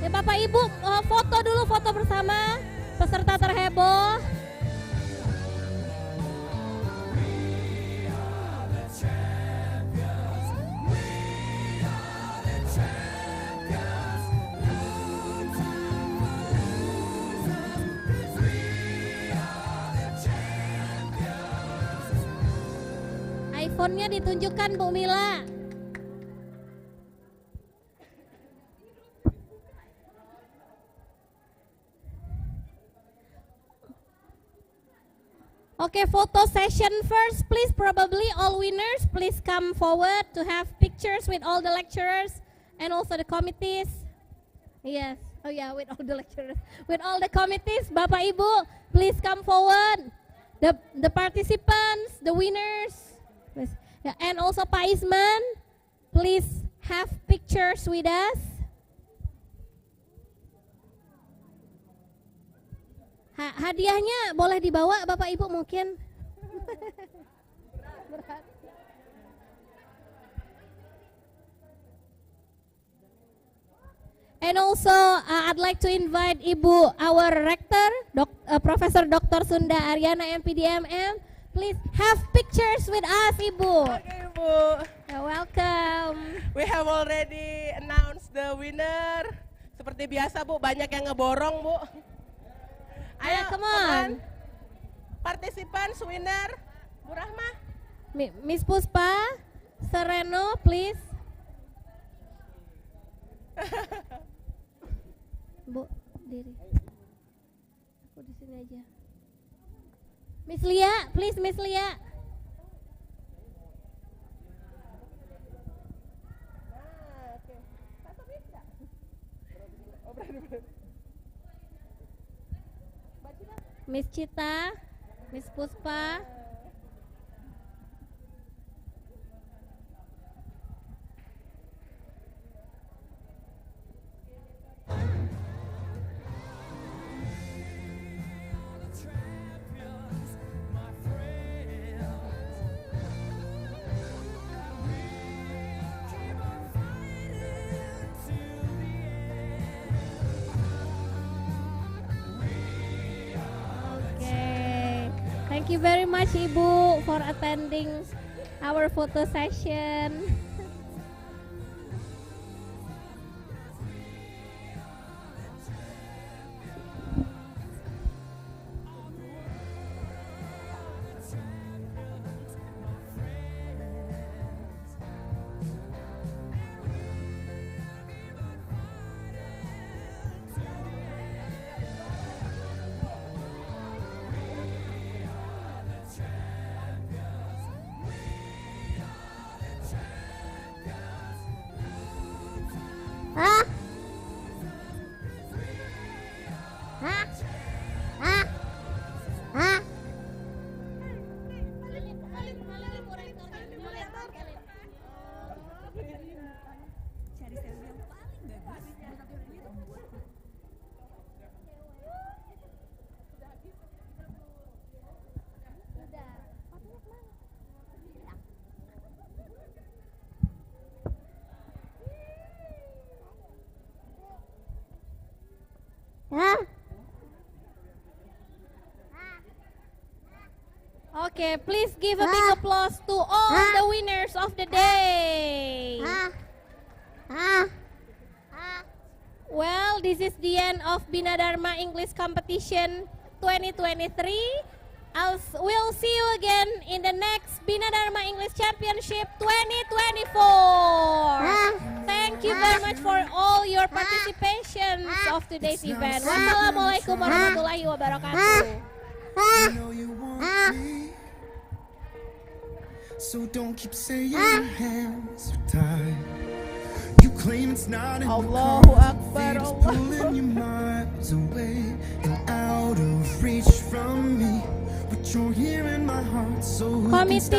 Speaker 19: Bapak Ibu foto dulu, foto bersama peserta terheboh. iPhone-nya ditunjukkan Bu Mila. Okay, photo session first, please. Probably all winners, please come forward to have pictures with all the lecturers and also the committees. Yes, oh yeah, with all the lecturers, with all the committees. Bapak Ibu, please come forward. The participants, the winners, please. Yeah, and also Pak Isman, please have pictures with us. Hadiahnya boleh dibawa Bapak Ibu mungkin. Berat. And also I'd like to invite Ibu, our rector, Profesor Dr. Sunda Aryana MPD MM. Please have pictures with us, Ibu.
Speaker 1: Okay, Ibu.
Speaker 19: You're welcome.
Speaker 1: We have already announced the winner. Seperti biasa, Bu, banyak yang ngeborong, Bu. Ayo,
Speaker 19: come on.
Speaker 1: Participants, winner, Bu Rahma.
Speaker 19: Miss Puspa, Sereno, please. Bu, diri. Aku di sini aja. Miss Lia, please, Miss Lia. Miss Cita, Miss Puspa. Thank you very much, Ibu, for attending our photo session. Okay, please give a big applause to all the winners of the day. Well, this is the end of Bina Dharma English Competition 2023. We'll see you again in the next Bina Dharma English Championship 2024. Thank you very much for all your participation of today's event. Wassalamualaikum warahmatullahi wabarakatuh.
Speaker 18: So don't keep saying your hands are tied. You claim it's not in
Speaker 1: Allahu Akbar,
Speaker 18: it's pulling you miles away and out of reach from me. But you're here in my heart, so who can stop